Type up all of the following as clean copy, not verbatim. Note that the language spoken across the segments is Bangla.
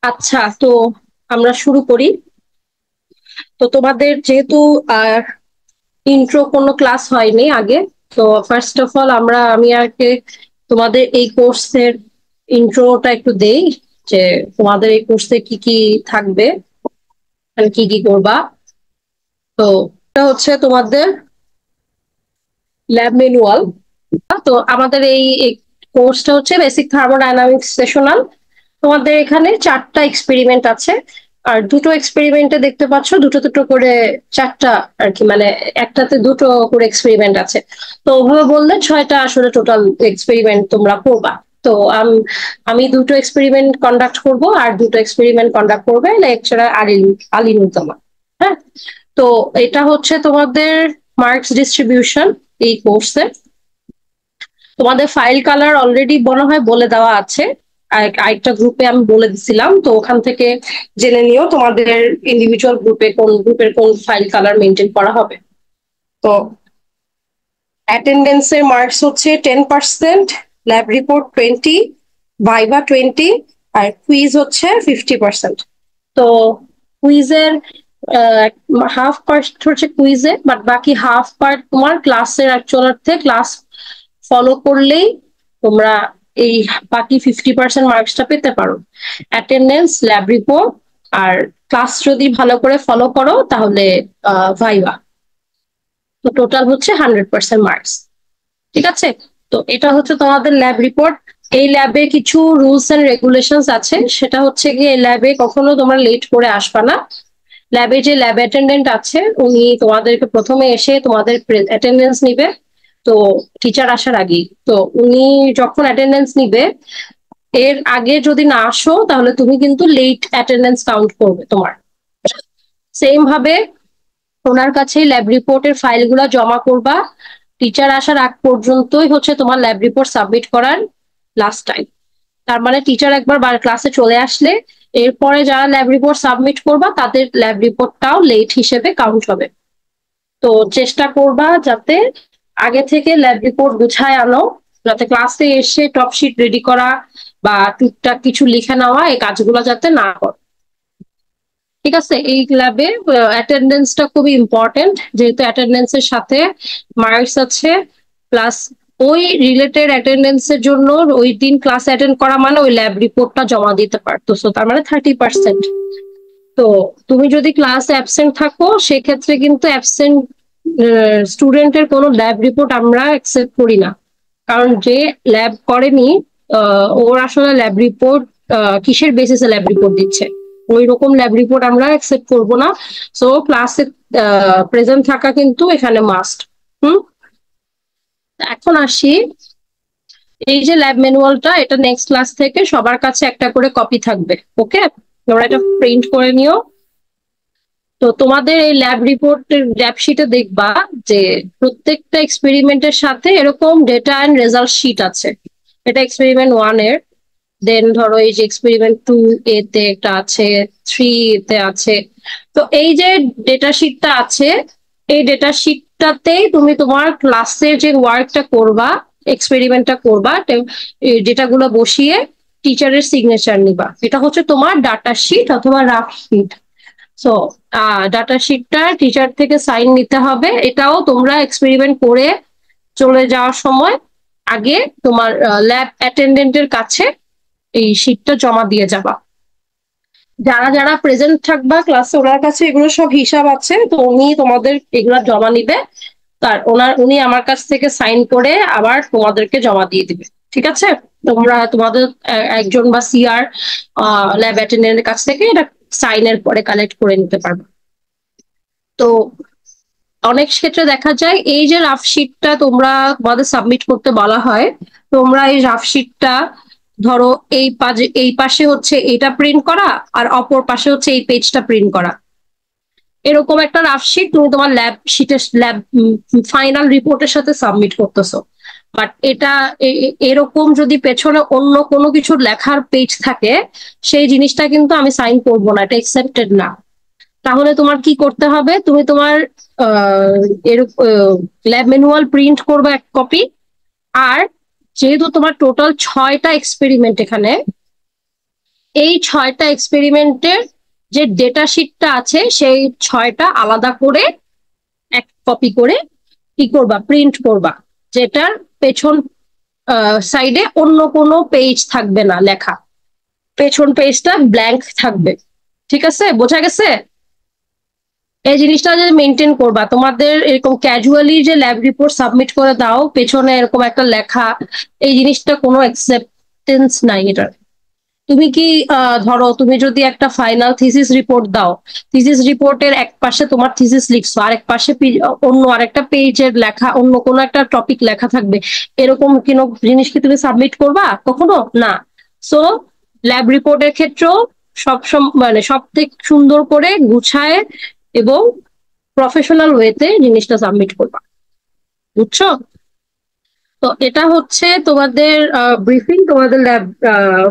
আচ্ছা, তো আমরা শুরু করি। তো তোমাদের যেহেতু ইন্ট্রো কোনো ক্লাস হয়নি আগে, তো ফার্স্ট অফ অল আমি আগে তোমাদের এই কোর্সের ইন্ট্রোটা একটু দেই, যে তোমাদের এই কোর্সে কি কি থাকবে, মানে কি কি করবা। তো এটা হচ্ছে তোমাদের ল্যাব ম্যানুয়াল। তো আমাদের এই কোর্সটা হচ্ছে বেসিক থার্মোডাইনামিক্স সেশনাল। তোমাদের এখানে 4টা এক্সপেরিমেন্ট আছে, আর দুটো এক্সপেরিমেন্টে দেখতে পাচ্ছ দুটো দুটো করে, 4টা আর কি, মানে একটাতে দুটো করে এক্সপেরিমেন্ট আছে। তো ওভাবে বললে 6টা আসলে টোটাল এক্সপেরিমেন্ট তোমরা করবা। তো আমি দুটো এক্সপেরিমেন্ট কন্ডাক্ট করব, আর দুটো এক্সপেরিমেন্ট কন্ডাক্ট করবে লেকচারার আলিনুজ্জামান। হ্যাঁ, তো এটা হচ্ছে তোমাদের মার্কস ডিস্ট্রিবিউশন এই কোর্সে। তোমাদের ফাইল কালার অলরেডি মনে হয় বলে দেওয়া আছে, আরেকটা গ্রুপে আমি বলে দিছিলাম, তো ওখান থেকে জেনে নিও তোমাদের ইন্ডিভিজুয়াল গ্রুপের কোন ফাইল কালার মেনটেন করা হবে। তো অ্যাটেন্ডেন্সের মার্কস হচ্ছে 10%, ল্যাব রিপোর্ট 20, ভাইভা 20, আর কুইজ হচ্ছে 50%। তো কুইজের হাফ পার্ট হচ্ছে কুইজে, বাট বাকি হাফ পার্ট তোমার ক্লাসের অ্যাকচুয়াল অর্থে ক্লাস ফলো করলেই তোমরা এই বাকি 50% মার্কসটা পেতে পারো। অ্যাটেন্ডেন্স, ল্যাব রিপোর্ট, আর ক্লাস যদি ভালো করে ফলো করো তাহলে ভাইভা। তো টোটাল হচ্ছে 100% মার্কস। ঠিক আছে, তো এটা হচ্ছে তোমাদের ল্যাব রিপোর্ট। এই ল্যাবে কিছু রুলস এন্ড রেগুলেশনস আছে, সেটা হচ্ছে গিয়ে ল্যাবে কখনো তোমরা লেট করে আসবা না। ল্যাবে যে ল্যাব অ্যাটেন্ডেন্ট আছে উনি তোমাদেরকে প্রথমে এসে তোমাদের অ্যাটেন্ডেন্স নিবে। তো টিচার আসার আগেই তো উনি যখন অ্যাটেন্ডেন্স নিবে, এর আগে যদি না আসো তাহলে তুমি কিন্তু লেট অ্যাটেন্ডেন্স কাউন্ট করবে তোমার। সেম ভাবে ওনার কাছেই ল্যাব রিপোর্টের ফাইলগুলো জমা করবা। টিচার আসার আগ পর্যন্তই হচ্ছে তোমার ল্যাব রিপোর্ট সাবমিট করার লাস্ট টাইম। তার মানে টিচার একবার ক্লাসে চলে আসলে এরপরে যারা ল্যাব রিপোর্ট সাবমিট করবা তাদের ল্যাব রিপোর্টটাও লেট হিসেবে কাউন্ট হবে। তো চেষ্টা করবা যাতে আগে থেকে ল্যাব রিপোর্ট গুছায় আনো, যাতে ক্লাসে এসে টপ শিট রেডি করা বা টুকটাক কিছু লিখে নেওয়া এই কাজগুলো যাতে না করো। ঠিক আছে, এই ল্যাবে অ্যাটেন্ডেন্সটা খুবই ইম্পর্টেন্ট, যেহেতু অ্যাটেন্ডেন্সের সাথে মার্কস আছে, প্লাস ওই রিলেটেড অ্যাটেন্ডেন্সের জন্য ওই দিন ক্লাস অ্যাটেন্ড করা মানে ওই ল্যাব রিপোর্টটা জমা দিতে পারতো, তার মানে 30%। তো তুমি যদি ক্লাসে অ্যাবসেন্ট থাকো সেক্ষেত্রে কিন্তু অ্যাবসেন্ট স্টুডেন্টের কোনো ল্যাব রিপোর্ট আমরা অ্যাকসেপ্ট করি না। কারণ যে ল্যাব করেনি ওর আসলে ল্যাব রিপোর্ট কিসের বেসিসে ল্যাব রিপোর্ট দিচ্ছে, ওই রকম ল্যাব রিপোর্ট আমরা অ্যাকসেপ্ট করব না। সো ক্লাসে প্রেজেন্ট থাকা কিন্তু এখানে মাস্ট। হুম, এখন আসি, এই যে ল্যাব ম্যানুয়ালটা এটা নেক্সট ক্লাস থেকে সবার কাছে একটা করে কপি থাকবে। ওকে, তোমরা এটা প্রিন্ট করে নিও। তো তোমাদের এই ল্যাব রিপোর্টের ল্যাব শিটে দেখবা যে প্রত্যেকটা এক্সপেরিমেন্টের সাথে এরকম ডেটা এন্ড রেজাল্ট শিট আছে। এটা এক্সপেরিমেন্ট 1 এর, দেন ধরো এই যে এক্সপেরিমেন্ট 2 এতে একটা আছে, 3 এতে আছে। তো এই যে ডেটা শিটটা আছে, এই ডেটা শিটটাতেই তুমি তোমার ক্লাসের যে ওয়ার্কটা করবা, এক্সপেরিমেন্টটা করবা, ডেটাগুলো বসিয়ে টিচারের সিগনেচার নিবা। এটা হচ্ছে তোমার ডাটা শিট অথবা রাফ শিট। সো ডাটা শিটটা টিচার থেকে সাইন নিতে হবে। এটাও তোমরা এক্সপেরিমেন্ট করে চলে যাওয়ার সময় আগে তোমার ল্যাব অ্যাটেন্ডেন্টের কাছে এই শিটটা জমা দিয়ে যাবা। যারা যারা প্রেজেন্ট থাকবা ক্লাসে ওনার কাছে এগুলো সব হিসাব আছে, তো উনি তোমাদের এগুলো জমা নিবে। উনি আমার কাছ থেকে সাইন করে আবার তোমাদেরকে জমা দিয়ে দিবে। ঠিক আছে, তোমরা তোমাদের একজন বা সিআর ল্যাব অ্যাটেন্ডেন্টের কাছ থেকে এটা সাইনের পরে কালেক্ট করে নিতে পারবে। তো অনেক ক্ষেত্রে দেখা যায় এই যে রাফ শিটটা তোমরা তোমাদের সাবমিট করতে বলা হয়, তোমরা এই রাফ শিটটা ধরো এই পাশে হচ্ছে এটা প্রিন্ট করা, আর অপর পাশে হচ্ছে এই পেজটা প্রিন্ট করা, এরকম একটা রাফ শিট তুমি তোমার ল্যাব শিটের ল্যাব ফাইনাল রিপোর্টের সাথে সাবমিট করতেছো। বাট এটা এরকম যদি পেছনে অন্য কোনো কিছু লেখার পেজ থাকে, সেই জিনিসটা কিন্তু আমি সাইন করবো না, এটা একসেপ্টেড না। তাহলে তোমার কি করতে হবে, তুমি তোমার ল্যাব ম্যানুয়াল প্রিন্ট করবে 1 কপি। আর যেহেতু তোমার টোটাল 6টা এক্সপেরিমেন্ট এখানে, এই 6টা এক্সপেরিমেন্টের যে ডেটা শিটটা আছে সেই 6টা আলাদা করে এক কপি করে কি করবা, প্রিন্ট করবা, যেটার পেছন সাইডে অন্য কোনো পেজ থাকবে না লেখা, পেছন পেজটা ব্ল্যাঙ্ক থাকবে। ঠিক আছে, বোঝা গেছে? এই জিনিসটা যে মেনটেন করবা, তোমাদের এরকম ক্যাজুয়ালি যে ল্যাব রিপোর্ট সাবমিট করে দাও পেছনে এরকম একটা লেখা, এই জিনিসটা কোনো অ্যাকসেপ্টেন্স নাই এটার। তুমি কি ধরো তুমি যদি একটা ফাইনাল থিসিস রিপোর্ট দাও, থিসিস রিপোর্টের এক পাশে তোমার থিসিস লিখছো, আরেক পাশে অন্য আরেকটা পেজের লেখা, অন্য কোনো একটা টপিক লেখা থাকবে, এরকম কোনো জিনিস কি তুমি সাবমিট করবা কখনো? না। সো ল্যাব রিপোর্টের ক্ষেত্রেও মানে সব থেকে সুন্দর করে গুছায় এবং প্রফেশনাল ওয়েতে জিনিসটা সাবমিট করবা। বুঝছো? তো এটা হচ্ছে তোমাদের ব্রিফিং, তোমাদের ল্যাব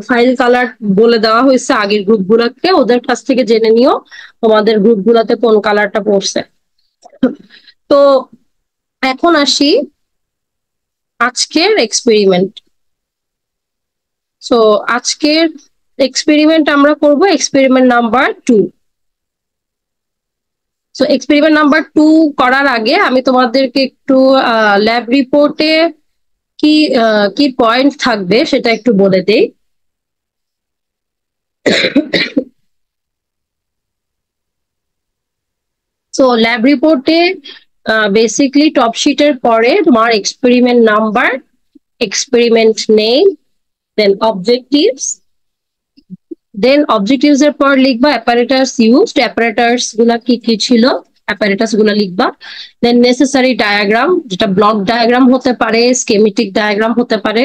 ফাইল কালার বলে দেওয়া হয়েছে আগের গ্রুপগুলোকে, ওদের কাছ থেকে জেনে নিও তোমাদের গ্রুপগুলোতে কোন কালারটা পড়ছে। তো এখন আসি আজকের এক্সপেরিমেন্ট। সো আজকের এক্সপেরিমেন্ট আমরা করব experiment number 2। So experiment number 2 করার আগে আমি তোমাদেরকে একটু ল্যাব রিপোর্টে কি কি পয়েন্ট থাকবে সেটা একটু বলে দেই। সো ল্যাব রিপোর্টে বেসিকলি টপ শিটের পরে তোমার এক্সপেরিমেন্ট নাম্বার, এক্সপেরিমেন্ট নেম, দেন অবজেক্টিভস, দেন অবজেক্টিভস এর পর লিখবা অ্যাপারেটাস ইউজড, অ্যাপারেটাস গুলা কি কি ছিল অ্যাপারেটাস গুলা লিখবা, দেন নেসেসারি ডায়াগ্রাম, যেটা ব্লক ডায়াগ্রাম হতে পারে, স্কেমেটিক ডায়াগ্রাম হতে পারে,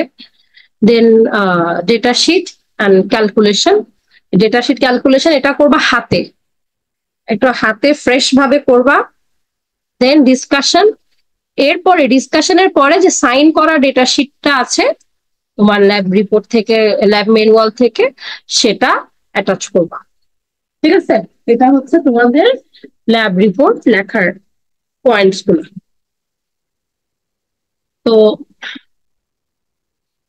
then data sheet and calculation. Data sheet calculation এটা করবা হাতে, একটু হাতে ফ্রেশ ভাবে করবা। দেন ডিসকাশন, এরপরে ডিসকাশনের পরে যে সাইন করা ডেটা শিটটা আছে তোমার ল্যাব রিপোর্ট থেকে, ল্যাব ম্যানুয়াল থেকে, সেটা অ্যাটাচ করবা। ঠিক আছে, এটা হচ্ছে তোমাদের ল্যাব রিপোর্ট লেখার পয়েন্টস গুলো। তো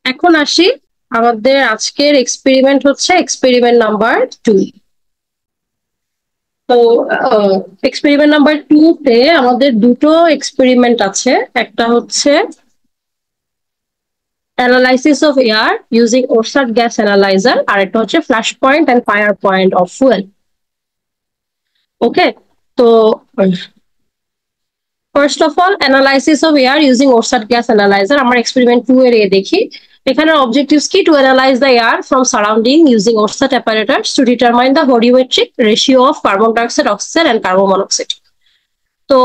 এখন আসি, আমাদের আজকের এক্সপেরিমেন্ট হচ্ছে এক্সপেরিমেন্ট নাম্বার 2। তো এক্সপেরিমেন্ট নাম্বার 2 তে আমাদের দুটো এক্সপেরিমেন্ট আছে, একটা হচ্ছে analysis of air using Orsat gas analyzer আর একটা হচ্ছে flash point and fire point of fuel. Okay, তো first of all analysis of air using Orsat gas analyzer, আমরা এক্সপেরিমেন্ট 2 এর দেখি। এখানে অবজেক্টিভস কি, to analyze the air from surrounding using Orsat apparatus to determine the volumetric ratio of carbon dioxide, oxygen and carbon monoxide. তো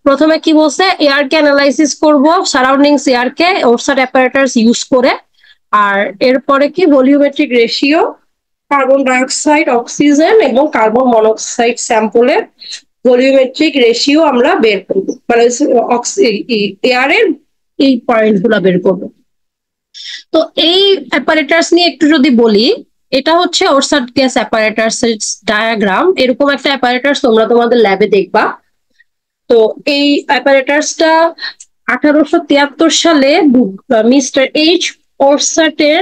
প্রথমে কি বলছে, এয়ারকে অ্যানালাইসিস করব, সারাউন্ডিংস এয়ারকে ওরসাট অ্যাপারেটাস ইউজ করে, আর এরপরে কি volumetric ratio, carbon dioxide, oxygen এবং কার্বন মনোক্সাইড স্যাম্পলের ভলিউমেট্রিক রেশিও আমরা বের করবো, মানে এয়ারের এই পয়েন্ট গুলা বের করবো। তো এই অ্যাপারেটাস নিয়ে একটু যদি বলি, এটা হচ্ছে ওরসাট গ্যাস অ্যাপারেটাস ডায়াগ্রাম। এরকম একটা অ্যাপারেটাস তোমরা তোমাদের ল্যাবে দেখবা। তো এই অ্যাপারেটাসটা 1873 সালে মিস্টার এইচ ওরসাটের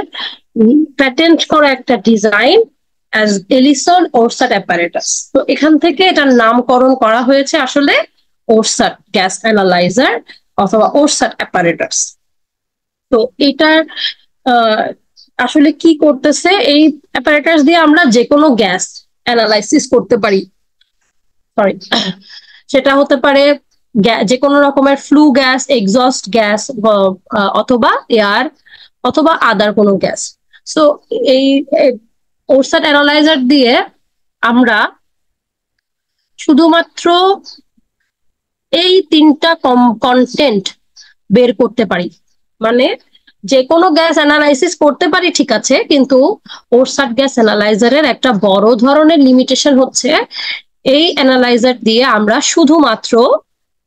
প্যাটেন্ট করা একটা ডিজাইন অ্যাজ এলিসন ওরসাট অ্যাপারেটাস। তো এখান থেকে এটার নামকরণ করা হয়েছে আসলে ওরসাট গ্যাস অ্যানালাইজার অথবা ওরসাট অ্যাপারেটাস। তো এটার আসলে কি করতেছে, এই অ্যাপারেটাস দিয়ে আমরা যে কোনো গ্যাস অ্যানালাইসিস করতে পারি। সরি, সেটা হতে পারে যে কোনো রকমের ফ্লু গ্যাস, এক্সস্ট গ্যাস, অথবা এয়ার, অথবা আদার কোনো গ্যাস। সো এই ওরসাট অ্যানালাইজার দিয়ে আমরা শুধুমাত্র এই 3টা কন্টেন্ট বের করতে পারি, মানে যে কোনো গ্যাস অ্যানালাইসিস করতে পারি ঠিক আছে, কিন্তু ওরসাট গ্যাস অ্যানালাইজারের একটা বড় ধরনের লিমিটেশন হচ্ছে এই অ্যানালাইজার দিয়ে আমরা শুধুমাত্র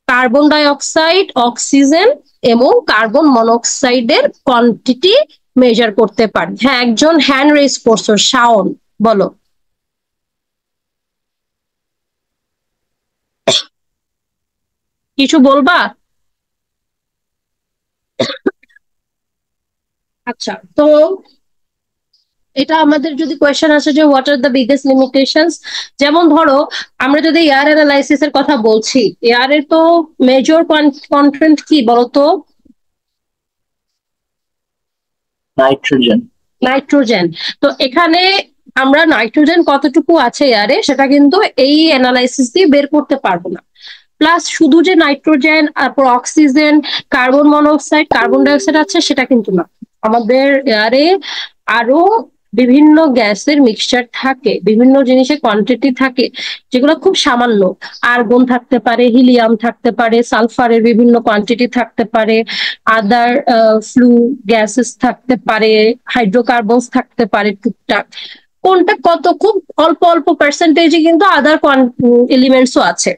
কার্বন ডাই অক্সাইড, অক্সিজেন এবং কার্বন মনোক্সাইডের কোয়ান্টিটি মেজার করতে পারি। হ্যাঁ, একজন হ্যান্ড রেজ করছো, শাওন, বলো। কিছু বলবা? আচ্ছা, তো এটা আমাদের যদি কোয়েশ্চেন আসে যে what are the biggest limitations, যেমন ধরো আমরা যদি এয়ার অ্যানালাইসিস এর কথা বলছি, এয়ারের তো মেজর কন্টেন্ট কি বলতো? নাইট্রোজেন। নাইট্রোজেন। তো এখানে আমরা নাইট্রোজেন কতটুকু আছে এয়ারে সেটা কিন্তু এই অ্যানালাইসিস দিয়ে বের করতে পারবো না। প্লাস শুধু যে নাইট্রোজেন, তারপর oxygen, carbon monoxide, carbon dioxide আছে সেটা কিন্তু না। আমাদের এয়ারে আরো বিভিন্ন গ্যাসের মিক্সচার থাকে, বিভিন্ন জিনিসের কোয়ান্টিটি থাকে যেগুলো খুব সামান্য। আর্গন থাকতে পারে, হিলিয়াম থাকতে পারে, সালফারের বিভিন্ন কোয়ান্টিটি থাকতে পারে, আদার ফ্লু গ্যাসেস থাকতে পারে, হাইড্রোকার্বনস থাকতে পারে টুকটাক। কোনটা কত খুব অল্প অল্প পার্সেন্টেজে কিন্তু আদার এলিমেন্টসও আছে।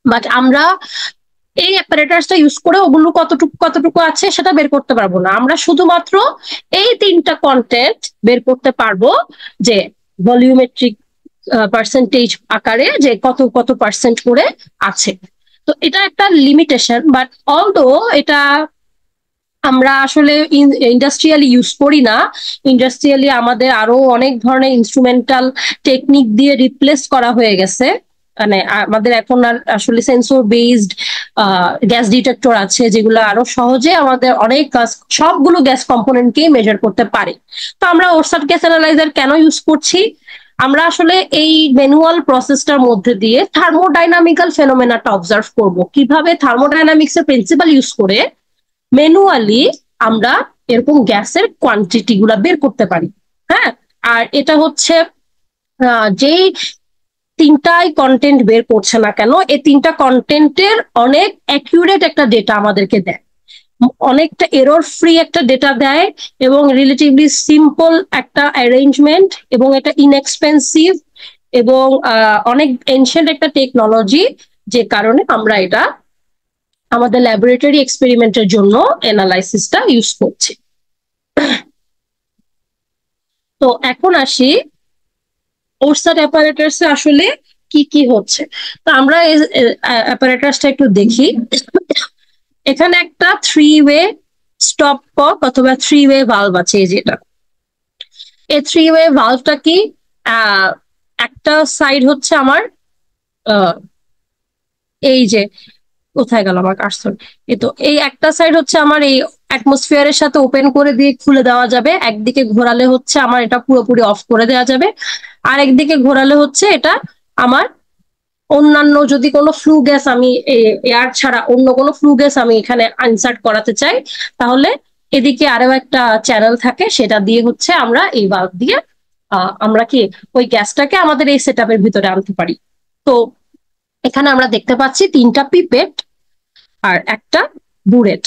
বাট আমরা এই অ্যাপারেটাসটা ইউজ করে ওগুলো কতটুকু কতটুকু আছে সেটা বের করতে পারবো না। আমরা শুধুমাত্র এই তিনটা কন্টেন্ট বের করতে পারবো, যে ভলিউমেট্রিক পার্সেন্টেজ আকারে যে কত কত পার্সেন্ট করে আছে। তো এটা একটা লিমিটেশন, বাট অলদো এটা আমরা আসলে ইন্ডাস্ট্রিয়ালি ইউজ করি না। ইন্ডাস্ট্রিয়ালি আমাদের আরো অনেক ধরনের ইনস্ট্রুমেন্টাল টেকনিক দিয়ে রিপ্লেস করা হয়ে গেছে। মানে আমাদের এখন আর আসলে সেন্সর বেসড গ্যাস ডিটেক্টর আছে যেগুলো আরো সহজে আমাদের অনেক সবগুলো গ্যাস কম্পোনেন্টকেই মেজার করতে পারে। তো আমরা ওরসাট গ্যাস অ্যানালাইজার কেন ইউজ করছি? আমরা আসলে এই ম্যানুয়াল প্রসেসটার মধ্যে দিয়ে থার্মোডাইনামিক্যাল ফেনোমেনাটা অবজার্ভ করব, কিভাবে থার্মোডাইনামিক্স এর প্রিন্সিপাল ইউজ করে ম্যানুয়ালি আমরা এরকম গ্যাসের কোয়ান্টিটি গুলা বের করতে পারি। হ্যাঁ, আর এটা হচ্ছে যেই তিনটাই কন্টেন্ট বের করছে না কেন, এই তিনটা কন্টেন্টের অনেক অ্যাকিউরেট একটা ডেটা আমাদেরকে দেয়, অনেকটা এরর ফ্রি একটা ডেটা দেয়, এবং রিলেটিভলি সিম্পল একটা অ্যারেঞ্জমেন্ট, এবং এটা ইনএক্সপেন্সিভ, এবং অনেক এনশিয়েন্ট একটা টেকনোলজি, যে কারণে আমরা এটা আমাদের ল্যাবরেটরি এক্সপেরিমেন্টের জন্য অ্যানালাইসিসটা ইউজ করছি। তো এখন আসি ওরসাট অ্যাপারেটাসে আসলে কি কি হচ্ছে। তো আমরা অ্যাপারেটাসটা একটু দেখি। এখানে একটা থ্রি ওয়ে স্টপ কক অথবা থ্রি ওয়ে ভালভ আছে, যেটা এই থ্রি ওয়ে ভালভটা কি, একটা সাইড হচ্ছে আমার এই যে, কোথায় গেল আমার কার্সর, এই তো এই একটা সাইড হচ্ছে আমার এই অ্যাটমসফিয়ারের সাথে ওপেন করে দিয়ে খুলে দেওয়া যাবে, একদিকে ঘোরালে হচ্ছে আমার এটা পুরোপুরি অফ করে দেওয়া যাবে, আর একদিকে ঘোরালে হচ্ছে এটা আমার অন্যান্য যদি কোনো ফ্লু গ্যাস আমি এয়ার ছাড়া অন্য কোনো ফ্লু গ্যাস আমি এখানে ইনসার্ট করাতে চাই, তাহলে এদিকে আরো একটা চ্যানেল থাকে, সেটা দিয়ে হচ্ছে আমরা এই ভালভ দিয়ে আমরা কি ওই গ্যাসটাকে আমাদের এই সেট আপের ভিতরে আনতে পারি। তো এখানে আমরা দেখতে পাচ্ছি তিনটা পিপেট আর একটা বুরেট।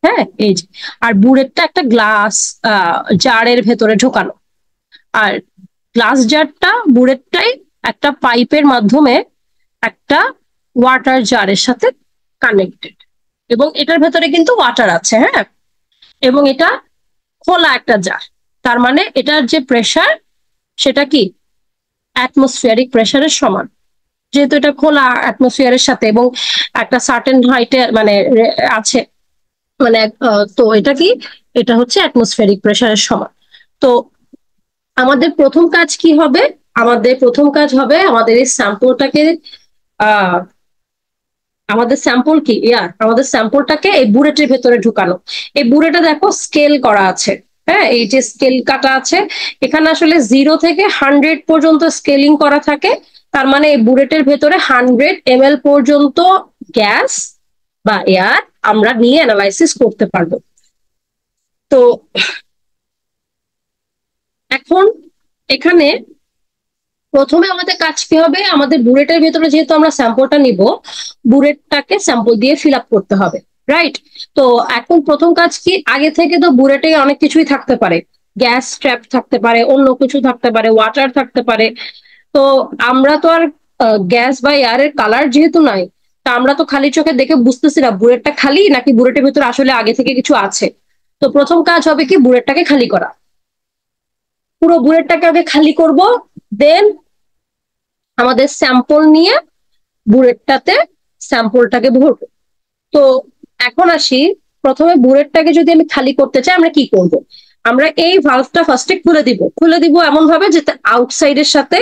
হ্যাঁ, এই যে, আর বুরেটটা একটা গ্লাস জারের ভেতরে ঢোকানো, আর গ্লাস জারটা বুরেটটাই একটা পাইপের মাধ্যমে একটা ওয়াটার জারের সাথে কানেক্টেড, এবং এটার ভেতরে কিন্তু ওয়াটার আছে। হ্যাঁ, এবং এটা খোলা একটা জার, তার মানে এটার যে প্রেসার সেটা কি অ্যাটমসফিয়ারিক প্রেসারের সমান, যেহেতু এটা খোলা অ্যাটমসফিয়ারের সাথে এবং একটা সার্টেন হাইটে মানে আছে, মানে তো এটা কি, এটা হচ্ছে অ্যাটমসফিয়ারিক প্রেসারের সমান। তো আমাদের প্রথম কাজ কি হবে? আমাদের প্রথম কাজ হবে আমাদের এই স্যাম্পলটাকে আহ আমাদের স্যাম্পল কি আমাদের স্যাম্পলটাকে এই বুলেটের ভেতরে ঢুকানো। এই বুলেটে দেখো স্কেল করা আছে। হ্যাঁ, এই যে স্কেল কাটা আছে, এখানে আসলে 0 থেকে 100 পর্যন্ত স্কেলিং করা থাকে। তার মানে এই বুলেটের ভেতরে 100 ml পর্যন্ত গ্যাস বা এয়ার আমরা নিয়ে অ্যানালাইসিস করতে পারবো। তো এখন এখানে প্রথমে আমাদের কাজ কি হবে, আমাদের বুলেটের ভেতরে যেহেতু আমরা স্যাম্পলটা নিব, বুলেটটাকে স্যাম্পল দিয়ে ফিল আপ করতে হবে, রাইট? তো এখন প্রথম কাজ কি, আগে থেকে তো বুলেটে অনেক কিছুই থাকতে পারে, গ্যাস ট্র্যাপ থাকতে পারে, অন্য কিছু থাকতে পারে, ওয়াটার থাকতে পারে। তো আমরা তো আর গ্যাস বা এয়ারের কালার যেহেতু নাই, তা আমরা তো খালি চোখে দেখে বুঝতেছি না বুলেটটা খালি নাকি বুলেটের ভেতরে আসলে আগে থেকে কিছু আছে। তো প্রথম কাজ হবে কি, বুলেটটাকে খালি করা, পুরো বুলেটটাকে আগে খালি করব, দেন আমাদের স্যাম্পল নিয়ে বুলেটটাতে স্যাম্পলটাকে ভরবো। তো এখন আসি, প্রথমে বুলেটটাকে যদি আমি খালি করতে চাই আমরা কি করব? আমরা এই ভালভটা ফার্স্টে খুলে দিব এমন ভাবে যাতে আউটসাইডের সাথে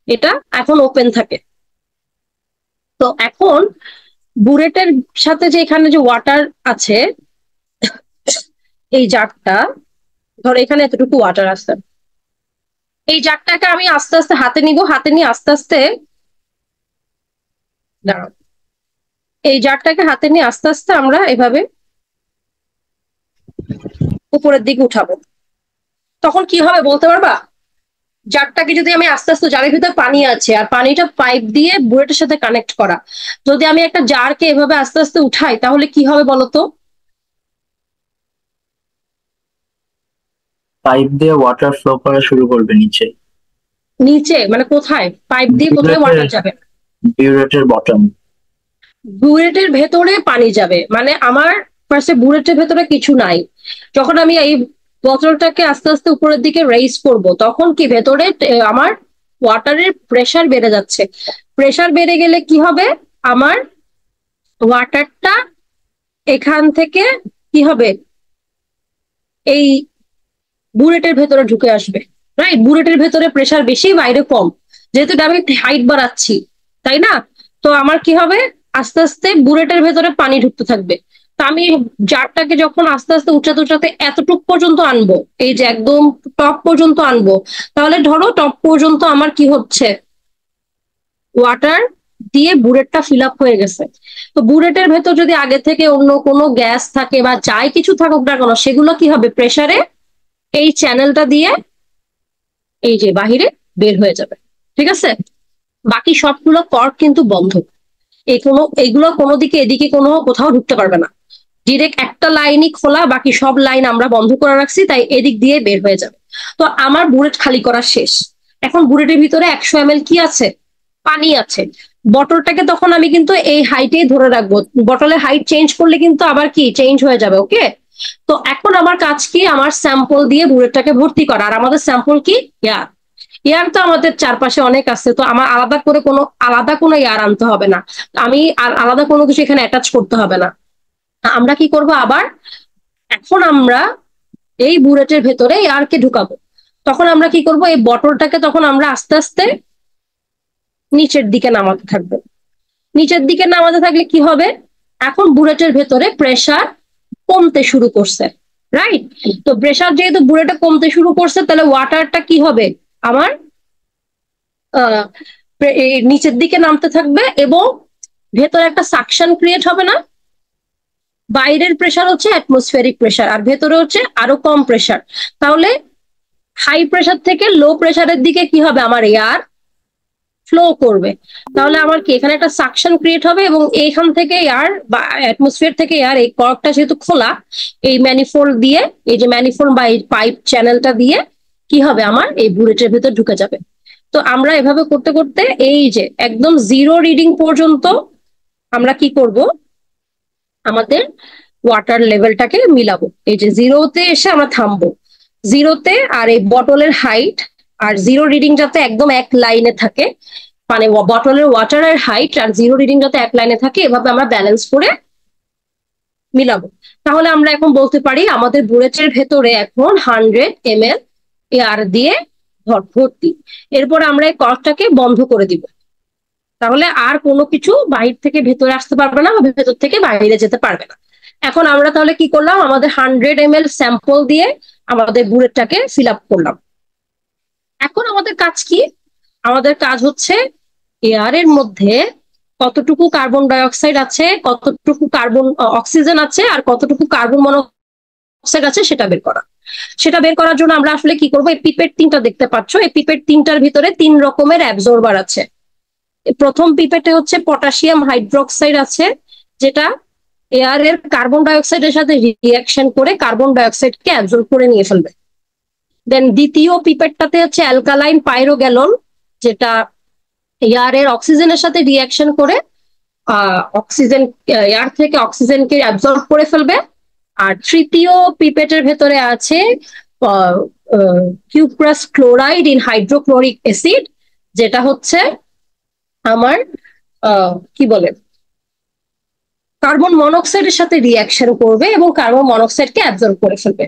এটা এখন ওপেন থাকে। তো এখন বুলেটের সাথে যে এখানে যে ওয়াটার আছে, এই জারটা, ধর এখানে এতটুকু ওয়াটার আছে, এই জারটাকে আমি আস্তে আস্তে হাতে নিব, হাতে নিয়ে আস্তে আস্তে, দাঁড়াও, এই জারটাকে হাতে নিয়ে আস্তে আস্তে আমরা এভাবে উপরের দিকে উঠাবো। তখন কি হবে বলতে পারবা? জারটাকে যদি আমি আস্তে আস্তে, জারের ভিতরে পানি আছে আর পানিটা পাইপ দিয়ে বুলেটের সাথে কানেক্ট করা, যদি আমি একটা জারকে এভাবে আস্তে আস্তে উঠাই তাহলে কি হবে বলতো? পাইপ দিয়ে ওয়াটার ফ্লো করা শুরু করবে নিচে। নিচে মানে কোথায়? পাইপ দিয়ে কোথায় ওয়াটার যাবে? বিউরেটের বটম। বুলেটের ভেতরে পানি যাবে মানে আমার ফার্স্টে বুলেটের ভেতরে কিছু নাই, যখন আমি এই বোতলটাকে আস্তে আস্তে উপরের দিকে রেইজ করব তখন কি ভেতরে আমার ওয়াটারের প্রেসার বেড়ে যাচ্ছে। প্রেসার বেড়ে গেলে কি হবে? আমার ওয়াটারটা এখান থেকে কি হবে, এই বুলেটের ভেতরে ঢুকে আসবে। রাইট, বুলেটের ভেতরে প্রেসার বেশি, বাইরে কম, যেহেতু আমি হাইট বাড়াচ্ছি, তাই না? তো আমার কি হবে, আস্তে আস্তে বুলেটের ভেতরে পানি ঢুকতে থাকবে। তো আমি জারটাকে যখন আস্তে আস্তে উঠাতে উঠাতে এতটুক পর্যন্ত আনবো, এই যে একদম টপ পর্যন্ত আনবো, তাহলে ধরো টপ পর্যন্ত আমার কি হচ্ছে, ওয়াটার দিয়ে বুলেটটা ফিল আপ হয়ে গেছে। তো বুলেটের ভেতর যদি আগে থেকে অন্য কোনো গ্যাস থাকে বা যাই কিছু থাকুক না কেন, সেগুলো কি হবে, প্রেসারে এই চ্যানেলটা দিয়ে এই যে বাহিরে বের হয়ে যাবে। ঠিক আছে, বাকি সবগুলো কর্ক কিন্তু বন্ধ, এইগুলো কোনো দিকে এদিকে কোনো কোথাও ঢুকতে পারবে না, ডিরেক্ট একটা লাইনই খোলা, বাকি সব লাইন আমরা বন্ধ করে রাখছি, তাই এদিক দিয়ে বের হয়ে যাবে। তো আমার বুলেট খালি করা শেষ। এখন বুলেটের ভিতরে 100 ml কি আছে, পানি আছে। বটলটাকে তখন আমি কিন্তু এই হাইটেই ধরে রাখবো, বটলের হাইট চেঞ্জ করলে কিন্তু আবার কি চেঞ্জ হয়ে যাবে। ওকে, তো এখন আমার কাজ কি, আমার স্যাম্পল দিয়ে বুলেটটাকে ভর্তি করা। আর আমাদের স্যাম্পল কি, এয়ার। এয়ার তো আমাদের চারপাশে অনেক আছে, তো আমার আলাদা কোনো এয়ার আনতে হবে না, আমি আর আলাদা কোনো কিছু এখানে অ্যাটাচ করতে হবে না। আমরা কি করব আবার, এখন আমরা এই বুলেটের ভেতরে এয়ারকে ঢুকাবো। তখন আমরা কি করব, এই বটলটাকে তখন আমরা আস্তে আস্তে নিচের দিকে নামাতে থাকবো। নিচের দিকে নামাতে থাকলে কি হবে, এখন বুলেটের ভেতরে প্রেসার কমতে শুরু করছে। রাইট, তো প্রেসার যেহেতু বুলেটে কমতে শুরু করছে, তাহলে ওয়াটারটা কি হবে আমার নিচের দিকে নামতে থাকবে এবং ভেতরে একটা সাকশন ক্রিয়েট হবে না। বাইরের প্রেসার হচ্ছে অ্যাটমসফেরিক প্রেসার আর ভেতরে হচ্ছে আরো কম প্রেসার, তাহলে হাই প্রেসার থেকে লো প্রেসারের দিকে কি হবে, আমার এয়ার ফ্লো করবে। তাহলে আমার কি এখানে একটা সাকশন ক্রিয়েট হবে এবং এইখান থেকে এয়ার বা অ্যাটমসফিয়ার থেকে এয়ার, এই কর্কটা যেহেতু খোলা, এই ম্যানিফোল্ড দিয়ে, এই যে ম্যানিফোল্ড বা এই পাইপ চ্যানেলটা দিয়ে কি হবে, আমার এই বুলেটের ভেতর ঢুকে যাবে। তো আমরা এভাবে করতে করতে এই যে একদম জিরো রিডিং পর্যন্ত আমরা কি করব, আমাদের ওয়াটার লেভেলটাকে মিলাবো। এই যে জিরোতে এসে আমরা থামবো, জিরোতে, আর এই বটলের হাইট আর জিরো রিডিং যাতে একদম এক লাইনে থাকে, মানে বটলের ওয়াটারের হাইট আর জিরো রিডিং যাতে এক লাইনে থাকে, এভাবে আমরা ব্যালেন্স করে মিলাবো। তাহলে আমরা এখন বলতে পারি আমাদের বুলেটের ভেতরে এখন 100 ml এয়ার দিয়ে ভর্তি। এরপর আমরা এই কর্কটাকে বন্ধ করে দিব, তাহলে আর কোনো কিছু বাহির থেকে ভেতরে আসতে পারবে না বা ভেতর থেকে বাইরে যেতে পারবে না। এখন আমরা তাহলে কি করলাম, আমাদের 100 ml স্যাম্পল দিয়ে আমাদের বুলেটটাকে ফিল আপ করলাম। এখন আমাদের কাজ কি, আমাদের কাজ হচ্ছে এয়ারের মধ্যে কতটুকু কার্বন ডাই অক্সাইড আছে, কতটুকু কার্বন অক্সিজেন আছে আর কতটুকু কার্বন মনোক্সাইড আছে সেটা বের করা। সেটা বের করার জন্য আমরা আসলে কি করবো, এই পিপেট 3টা দেখতে পাচ্ছ, এই পিপেট 3টার ভিতরে 3 রকমের অ্যাবজর্বার আছে। প্রথম পিপেটে হচ্ছে পটাশিয়াম হাইড্রোক্সাইড আছে, যেটা এয়ারের কার্বন ডাই অক্সাইডের সাথে রিয়াকশন করে কার্বন ডাই অক্সাইডকে অ্যাবজর্ব করে নিয়ে ফেলবে। দেন দ্বিতীয় পিপেটটাতে হচ্ছে অ্যালকালাইন পাইরোগ্যালন, যেটা এয়ারের অক্সিজেনের সাথে রিয়াকশন করে অক্সিজেন, এয়ার থেকে অক্সিজেনকে অ্যাবজর্ব করে ফেলবে। আর তৃতীয় পিপেটের ভেতরে আছে cuprous chloride in hydrochloric acid, যেটা হচ্ছে আমার কি বলে, কার্বন মনোক্সাইডের সাথে রিয়াকশন করবে এবং কার্বন মনোক্সাইডকে অ্যাবজর্ব করে ফেলবে।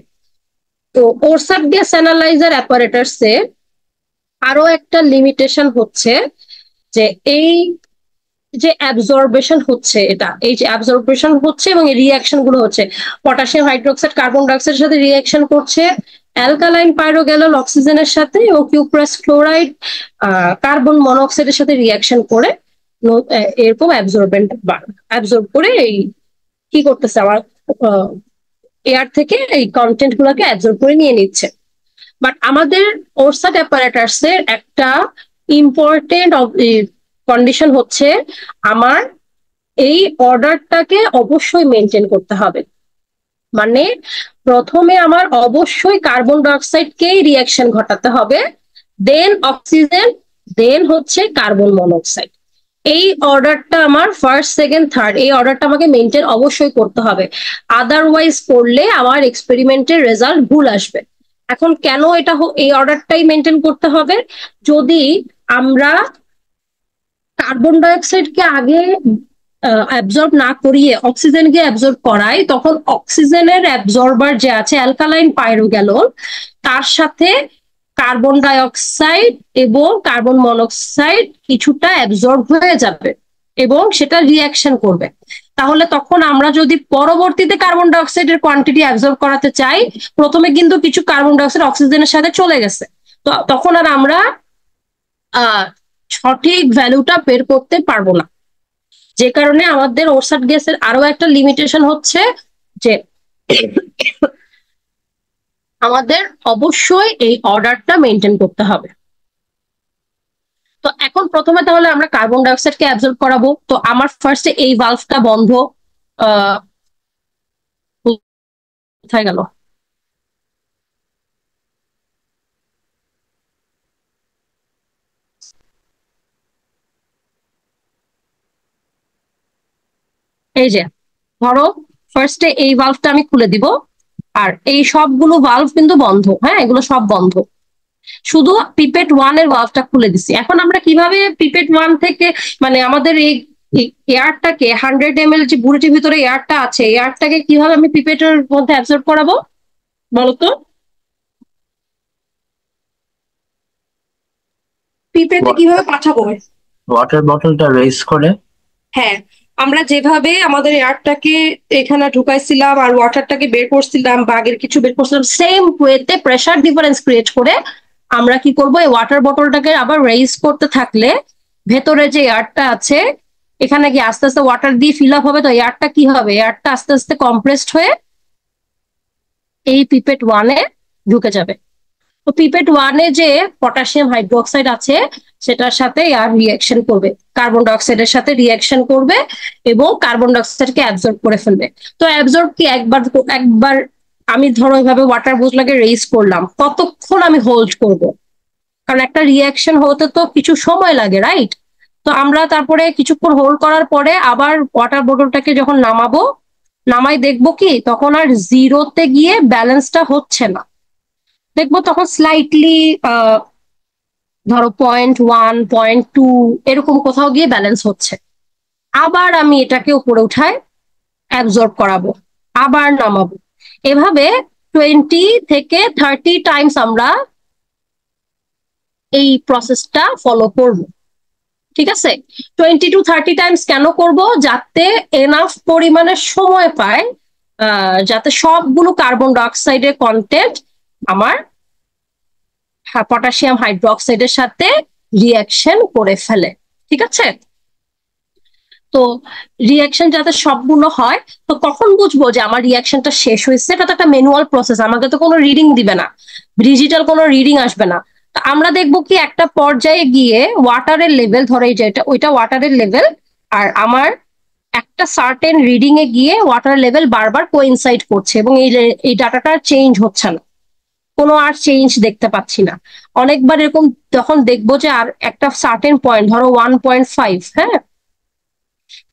তো ওরসাট গ্যাস অ্যানালাইজার অ্যাপারেটাসে আরো একটা লিমিটেশন হচ্ছে যে এই যে অ্যাবজর্বেশন হচ্ছে, এই যে অ্যাবজর্বেশন হচ্ছে এবং এই রিয়াকশন গুলো হচ্ছে, পটাশিয়াম হাইড্রোক্সাইড কার্বন ডাইঅক্সাইডের সাথে রিয়াকশন করছে, অ্যালকালাইন পাইরোগ্যালল অক্সিজেনের সাথে এবং কিউপ্রাস ক্লোরাইড কার্বন মনোক্সাইডের সাথে রিয়াকশন করে এরকম অ্যাবজর্ব করে এই কি করতেছে আমার এয়ার থেকে এই কন্টেন্ট গুলোকে অ্যাবজর্ব করে নিয়ে নিচ্ছে। বাট আমাদের ওরসাট অ্যাপারেটাসের একটা ইম্পর্টেন্ট কন্ডিশন হচ্ছে আমার এই অর্ডারটাকে অবশ্যই মেনটেন করতে হবে। মানে প্রথমে আমার অবশ্যই কার্বন ডাইঅক্সাইডকেই রিয়াকশন ঘটাতে হবে, দেন অক্সিজেন, দেন হচ্ছে কার্বন মনোক্সাইড। এই অর্ডারটা আমার ফার্স্ট সেকেন্ড থার্ড এই অর্ডারটা আমাকে মেনটেন অবশ্যই করতে হবে, আদারওয়াইজ করলে আমার এক্সপেরিমেন্টের রেজাল্ট ভুল আসবে। এখন কেন এটা এই অর্ডারটাই মেনটেন করতে হবে? যদি আমরা কার্বন ডাইঅক্সাইডকে আগে অ্যাবজর্ব না করিয়ে অক্সিজেনকে অ্যাবজর্ব করাই, তখন অক্সিজেনের অ্যাবজর্বার যে আছে অ্যালকালাইন পাইরোগ্যালল, তার সাথে কার্বন ডাইঅক্সাইড এবং কার্বন মনোক্সাইড কিছুটা অ্যাবজর্ব হয়ে যাবে এবং সেটা রিয়াকশন করবে। তাহলে তখন আমরা যদি পরবর্তীতে কার্বন ডাইঅক্সাইডের কোয়ান্টিটি অ্যাবজর্ব করাতে চাই, প্রথমে কিন্তু কিছু কার্বন ডাইঅক্সাইড অক্সিজেনের সাথে চলে গেছে, তো তখন আর আমরা সঠিক ভ্যালুটা বের করতে পারবো না। যে কারণে আমাদের ওরসাট গ্যাসের আরো একটা লিমিটেশন হচ্ছে যে আমাদের অবশ্যই এই অর্ডারটা মেনটেন করতে হবে। তো এখন প্রথমে তাহলে আমরা কার্বন ডাইঅক্সাইডকে অ্যাবজর্ব করাবো। তো আমার ফার্স্টে এই ভালভটা বন্ধ, কোথায় গেল? এই যে ধরো ফার্স্টে এই ভালভটা আমি খুলে দিব, আর এই সবগুলো ভালভ কিন্তু বন্ধ, হ্যাঁ এগুলো সব বন্ধ, শুধু পিপেট 1 এর ভালভটা খুলে দিছি। এখন আমরা কিভাবে পিপেট 1 থেকে মানে আমাদের এই এয়ারটাকে 100 ml যে বুড়িটির ভিতরে এয়ারটা আছে, এয়ারটাকে কিভাবে আমি পিপেটের মধ্যে অ্যাবজর্ব করাবো বলতো? পিপেটে কিভাবে পাঠাবো? ওয়াটার বটলটা রেজ করে। হ্যাঁ, আমরা যেভাবে আমাদের এয়ারটাকে এখানে ঢুকাইছিলাম আর ওয়াটারটাকে বের করছিলাম বা আগের কিছু বের করছিলাম, সেম ওয়েতে প্রেসার ডিফারেন্স ক্রিয়েট করে আমরা কি করব, এই ওয়াটার বটলটাকে আবার রেইজ করতে থাকলে ভেতরে যে এয়ারটা আছে এখানে কি আস্তে আস্তে ওয়াটার দিয়ে ফিল আপ হবে, তো এয়ারটা কি হবে, এয়ারটা আস্তে আস্তে কম্প্রেসড হয়ে এই পিপেট 1 এ ঢুকে যাবে। তো পিপেট 1 এ যে পটাশিয়াম হাইড্রোক্সাইড আছে সেটার সাথে এয়ার রিয়াকশন করবে, কার্বন ডাইঅক্সাইডের সাথে রিয়াকশন করবে এবং কার্বন ডাইঅক্সাইডকে অ্যাবজর্ব করে ফেলবে। তো অ্যাবজর্ব কি একবার আমি ধরো এইভাবে ওয়াটার বোতলকে রেইজ করলাম, কতক্ষণ আমি হোল্ড করব? কারণ একটা রিয়াকশন হতে তো কিছু সময় লাগে, রাইট? তো আমরা তারপরে কিছুক্ষণ হোল্ড করার পরে আবার ওয়াটার বোতলটাকে যখন নামাবো, নামাই দেখবো কি তখন আর জিরোতে গিয়ে ব্যালেন্সটা হচ্ছে না, দেখবো তখন স্লাইটলি ধরো 0.1 0.2 এরকম কোথাও গিয়ে ব্যালেন্স হচ্ছে। আবার আমি এটাকে উপরে উঠায় অ্যাবজর্ব করাবো, আবার নামাবো, এভাবে 20 থেকে 30 টাইমস আমরা এই প্রসেসটা ফলো করব। ঠিক আছে, 20 to 30 টাইমস কেন করব? যাতে এনাফ পরিমাণে সময় পায় যাতে সবগুলো কার্বন ডাইঅক্সাইডের কন্টেন্ট আমার পটাশিয়াম হাইড্রোক্সাইডের সাথে রিয়াকশন করে ফেলে। ঠিক আছে, তো রিয়াকশন যাতে সবগুলো হয়, তো কখন বুঝবো যে আমার রিয়াকশনটা শেষ হয়েছে? এটা তো একটা ম্যানুয়াল প্রসেস, আমাকে তো কোনো রিডিং দিবে না, ডিজিটাল কোনো রিডিং আসবে না। তো আমরা দেখবো কি একটা পর্যায়ে গিয়ে ওয়াটারের লেভেল, ধরো এই যে ওইটা ওয়াটারের লেভেল, আর আমার একটা সার্টেন রিডিং এ গিয়ে ওয়াটার লেভেল বারবার কোইনসাইড করছে এবং এই ডাটাটা চেঞ্জ হচ্ছে না, কোনো আর চেঞ্জ দেখতে পাচ্ছি না। অনেকবার এরকম তখন দেখবো যে আর একটা সার্টেন পয়েন্ট, ধরো 1.5, হ্যাঁ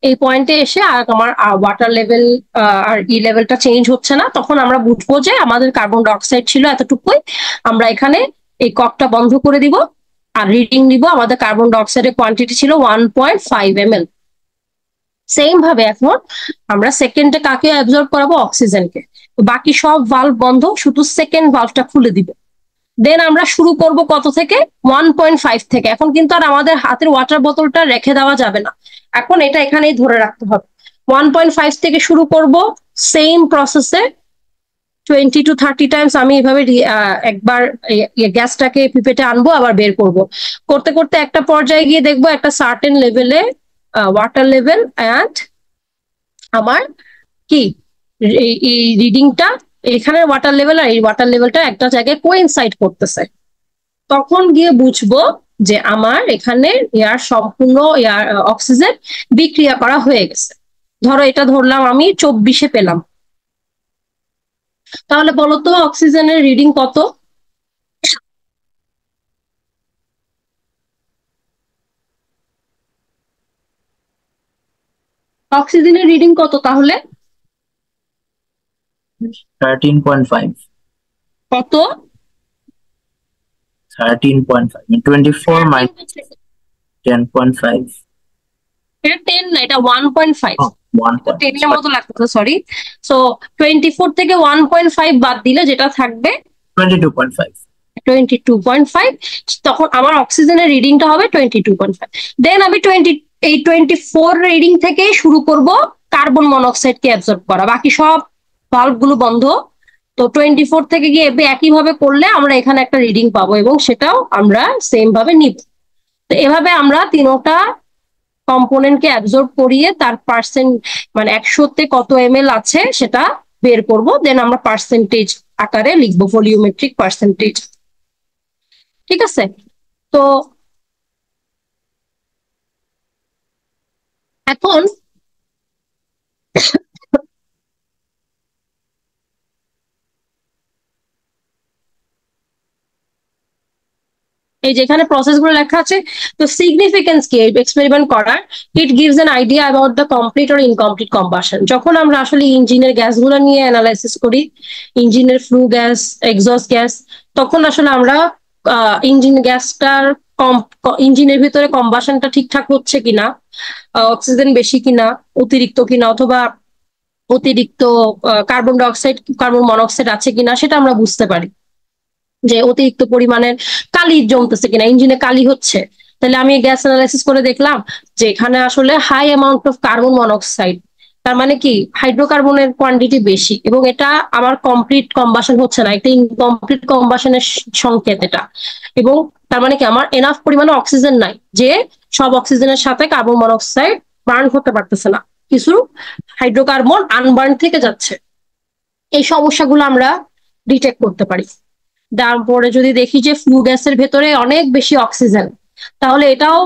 এই পয়েন্টে এসে আর আমার ওয়াটার লেভেল আর লেভেলটা চেঞ্জ হচ্ছে না, তখন আমরা বুঝবো যে আমাদের কার্বন ডাইঅক্সাইড ছিল এতটুকুই। আমরা এখানে এই ককটা বন্ধ করে দিব আর রিডিং নিব, আমাদের কার্বন ডাইঅক্সাইডের কোয়ান্টিটি ছিল 1.5 ml। সেম ভাবে এখন আমরা সেকেন্ডে কাকে অ্যাবজর্ব করাবো? অক্সিজেনকে। বাকি সব ভালভ বন্ধ, শুধু সেকেন্ড ভালভটা খুলে দিবে। দেন আমরা শুরু করব কত থেকে? 1.5 থেকে। এখন কিন্তু আর আমাদের হাতের ওয়াটার বোতলটা রেখে দেওয়া যাবে না, এখন এটা এখানেই ধরে রাখতে হবে। 1.5 থেকে শুরু করব, সেম প্রসেসে 20 to 30 টাইমস আমি এভাবে একবার গ্যাসটাকে পিপেটে আনবো, আবার বের করব। করতে করতে একটা পর্যায়ে গিয়ে দেখবো একটা সার্টেন লেভেলে ওয়াটার লেভেল অ্যান্ড আমার কি এই রিডিংটা, এখানের ওয়াটার লেভেল আর এই ওয়াটার লেভেলটা একটা জায়গায় কোইনসাইড করতেছে। তখন গিয়ে বুঝবো যে আমার এখানে এয়ার সম্পূর্ণ এয়ার অক্সিজেন বিক্রিয়া করা হয়ে গেছে। ধরো এটা ধরলাম আমি 24-এ পেলাম, তাহলে বলো তো অক্সিজেনের রিডিং কত? অক্সিজেনের রিডিং কত তাহলে? 13.5। কত? 13.5 24 minus 10.5। এটা 10 না, এটা 1.5। 10 এর মতো লাগতেছে, সরি। সো 24 থেকে 1.5 বাদ দিলে যেটা থাকবে 22.5। 22.5, তখন আমার অক্সিজেনের রিডিংটা হবে 22.5। দেন আমি 24 রিডিং থেকে শুরু করব কার্বন মনোক্সাইডকে অ্যাবজর্ব করা। বাকি সব ভালভ গুলো বন্ধ, তো 24 থেকে গিয়ে একইভাবে করলে আমরা এখানে একটা রিডিং পাবো এবং সেটাও আমরা সেম ভাবে নিব। তো এভাবে আমরা তিনটা কম্পোনেন্টকে অ্যাবজর্ব করিয়ে তার পার্সেন্ট, মানে 100-তে কত ml আছে সেটা বের করব। দেন আমরা পার্সেন্টেজ আকারে লিখবো, ভলিউমেট্রিক পার্সেন্টেজ। ঠিক আছে? তো এখন এই যেখানে প্রসেস গুলো লেখা আছে, তো সিগনিফিকেন্স কি এক্সপেরিমেন্ট করার? It gives an idea about the complete or incomplete combustion. যখন আমরা আসলে ইঞ্জিনের গ্যাসগুলো নিয়ে অ্যানালাইসিস করি, ইঞ্জিনের ফ্লু গ্যাস, এক্সস্ট গ্যাস, তখন আসলে আমরা ইঞ্জিন গ্যাসটার ইঞ্জিনের ভিতরে কম্বাসনটা ঠিকঠাক হচ্ছে কিনা, অক্সিজেন বেশি কিনা, অতিরিক্ত কিনা, অথবা অতিরিক্ত কার্বন ডাইঅক্সাইড, কার্বন মনোক্সাইড আছে কিনা সেটা আমরা বুঝতে পারি। যে অতিরিক্ত পরিমাণের কালি জমতেছে কিনা, ইঞ্জিনে কালি হচ্ছে, তাহলে আমি গ্যাস অ্যানালাইসিস করে দেখলাম যে এখানে আসলে high amount of carbon monoxide, তার মানে কি হাইড্রোকার্বনের কোয়ান্টিটি বেশি, এবং এটা আমার কমপ্লিট কম্বাসন হচ্ছে না, এটা ইনকমপ্লিট কম্বাসনের সংকেত এটা। এবং তার মানে কি আমার এনাফ পরিমাণে অক্সিজেন নাই, যে সব অক্সিজেনের সাথে কার্বন মনোক্সাইড বার্ন করতে পারতেছে না, কিছু হাইড্রোকার্বন আনবার্ন থেকে যাচ্ছে। এই সমস্যাগুলো আমরা ডিটেক্ট করতে পারি। তারপরে যদি দেখি যে ফ্লু গ্যাসের ভেতরে অনেক বেশি অক্সিজেন, তাহলে এটাও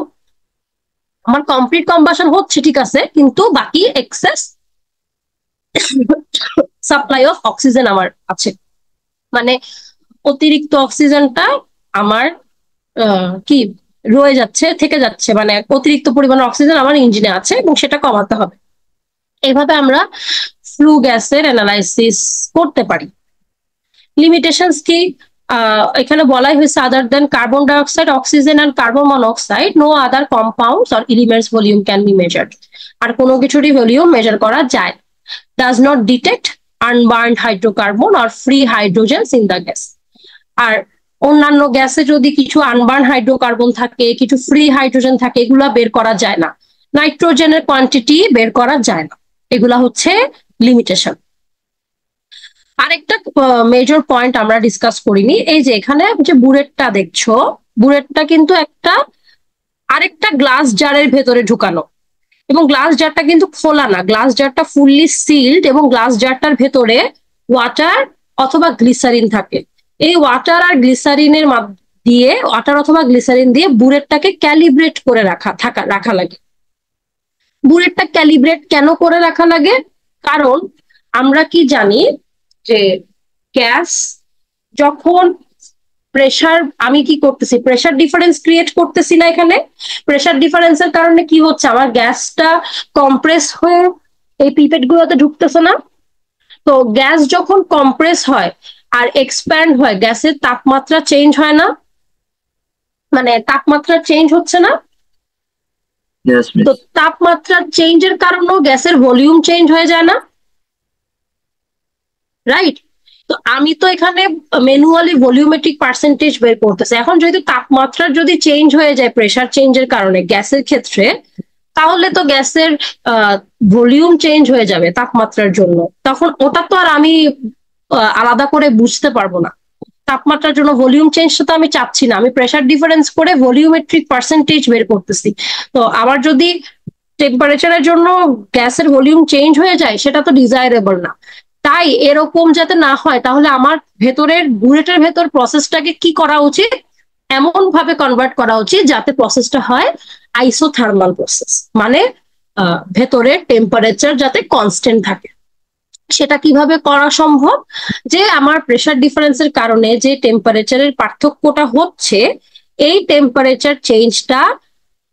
আমার কমপ্লিট কম্বাসন হচ্ছে ঠিক আছে, কিন্তু বাকি এক্সেস সাপ্লাই অফ অক্সিজেন আমার আছে, মানে অতিরিক্ত অক্সিজেনটা আমার কি রয়ে যাচ্ছে, থেকে যাচ্ছে, মানে অতিরিক্ত পরিমাণ অক্সিজেন আমার ইঞ্জিনে আছে এবং সেটা কমাতে হবে। এইভাবে আমরা ফ্লু গ্যাসের অ্যানালাইসিস করতে পারি। লিমিটেশনস কি? এখানে বলাই হয়েছে other than carbon dioxide, oxygen and carbon monoxide no other compounds or elements volume can be measured. আর কোনো কিছুরই ভলিউম মেজার করা যায়। Does not detect unburned hydrocarbon or free hydrogens in the gas. আর অন্যান্য গ্যাসে যদি কিছু আনবার্ন হাইড্রোকার্বন থাকে, কিছু ফ্রি হাইড্রোজেন থাকে, এগুলা বের করা যায় না। নাইট্রোজেনের কোয়ান্টিটি বের করা যায় না। এগুলা হচ্ছে লিমিটেশন। আরেকটা মেজর পয়েন্ট আমরা ডিসকাস করিনি, এই যে এখানে যে বুলেটটা দেখছো, বুলেটটা কিন্তু একটা আরেকটা গ্লাস জারের ভেতরে ঢুকানো, এবং গ্লাস জারটা কিন্তু খোলা না, গ্লাস জারটা ফুললি সিলড, এবং গ্লাস জারটার ভেতরে ওয়াটার অথবা গ্লিসারিন থাকে। এই ওয়াটার আর গ্লিসারিনের দিয়ে, ওয়াটার অথবা গ্লিসারিন দিয়ে বুলেটটাকে ক্যালিব্রেট করে রাখা লাগে। বুলেটটা ক্যালিব্রেট কেন করে রাখা লাগে? কারণ আমরা কি জানি যে গ্যাস যখন প্রেসার, আমি কি করতেছি, প্রেসার ডিফারেন্স ক্রিয়েট করতেছি না এখানে। প্রেসার ডিফারেন্সের কারণে কি হচ্ছে, আমার গ্যাসটা কম্প্রেস হয়ে এই পিপেট গুলোতে ঢুকতেছে না। তো গ্যাস যখন কম্প্রেস হয় আর এক্সপ্যান্ড হয়, গ্যাসের তাপমাত্রা চেঞ্জ হয় না, মানে তাপমাত্রা চেঞ্জ হচ্ছে না। Yes, তো miss. তাপমাত্রার চেঞ্জের কারণেও গ্যাসের ভলিউম চেঞ্জ হয়ে যায় না, রাইট? তো আমি তো এখানে ম্যানুয়ালি ভলিউমেট্রিক পার্সেন্টেজ বের করতেছি। এখন যদি তাপমাত্রার যদি চেঞ্জ হয়ে যায় প্রেসার চেঞ্জের কারণে গ্যাসের ক্ষেত্রে, তাহলে তো গ্যাসের ভলিউম চেঞ্জ হয়ে যাবে তাপমাত্রার জন্য। তখন ওটা তো আর আমি আলাদা করে বুঝতে পারবো না। তাপমাত্রার জন্য ভলিউম চেঞ্জটা তো আমি চাচ্ছি না, আমি প্রেসার ডিফারেন্স করে ভলিউমেট্রিক পার্সেন্টেজ বের করতেছি। তো আমার যদি টেম্পারেচারের জন্য গ্যাসের ভলিউম চেঞ্জ হয়ে যায়, সেটা তো ডিজায়ারেবল না। তাই এরকম যাতে না হয়, তাহলে আমার ভেতরের বুলেটের ভেতর প্রসেসটাকে কি করা উচিত, এমন ভাবে কনভার্ট করা উচিত যাতে প্রসেসটা হয় আইসোথার্মাল প্রসেস, মানে ভেতরের টেম্পারেচার যাতে কনস্ট্যান্ট থাকে। সেটা কিভাবে করা সম্ভব, যে আমার প্রেসার ডিফারেন্সের কারণে যে টেম্পারেচারের পার্থক্যটা হচ্ছে, এই টেম্পারেচার চেঞ্জটা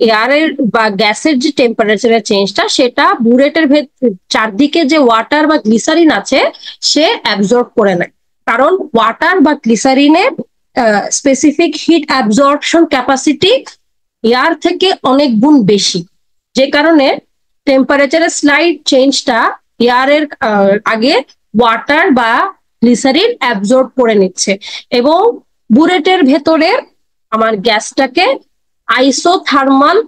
এয়ারের বা গ্যাসের যে টেম্পারেচারের চেঞ্জটা, সেটা বুলেটের চারদিকে যে ওয়াটার বা গ্লিসারিন আছে সে অ্যাবজর্ব করে নেয়। কারণ ওয়াটার বা গ্লিসারিনের specific heat absorption capacity air থেকে অনেক গুণ বেশি, যে কারণে টেম্পারেচারের স্লাইড চেঞ্জটা এয়ারের আগে ওয়াটার বা গ্লিসারিন অ্যাবজর্ব করে নিচ্ছে, এবং বুলেটের ভেতরে আমার গ্যাসটাকে আইসোথার্মাল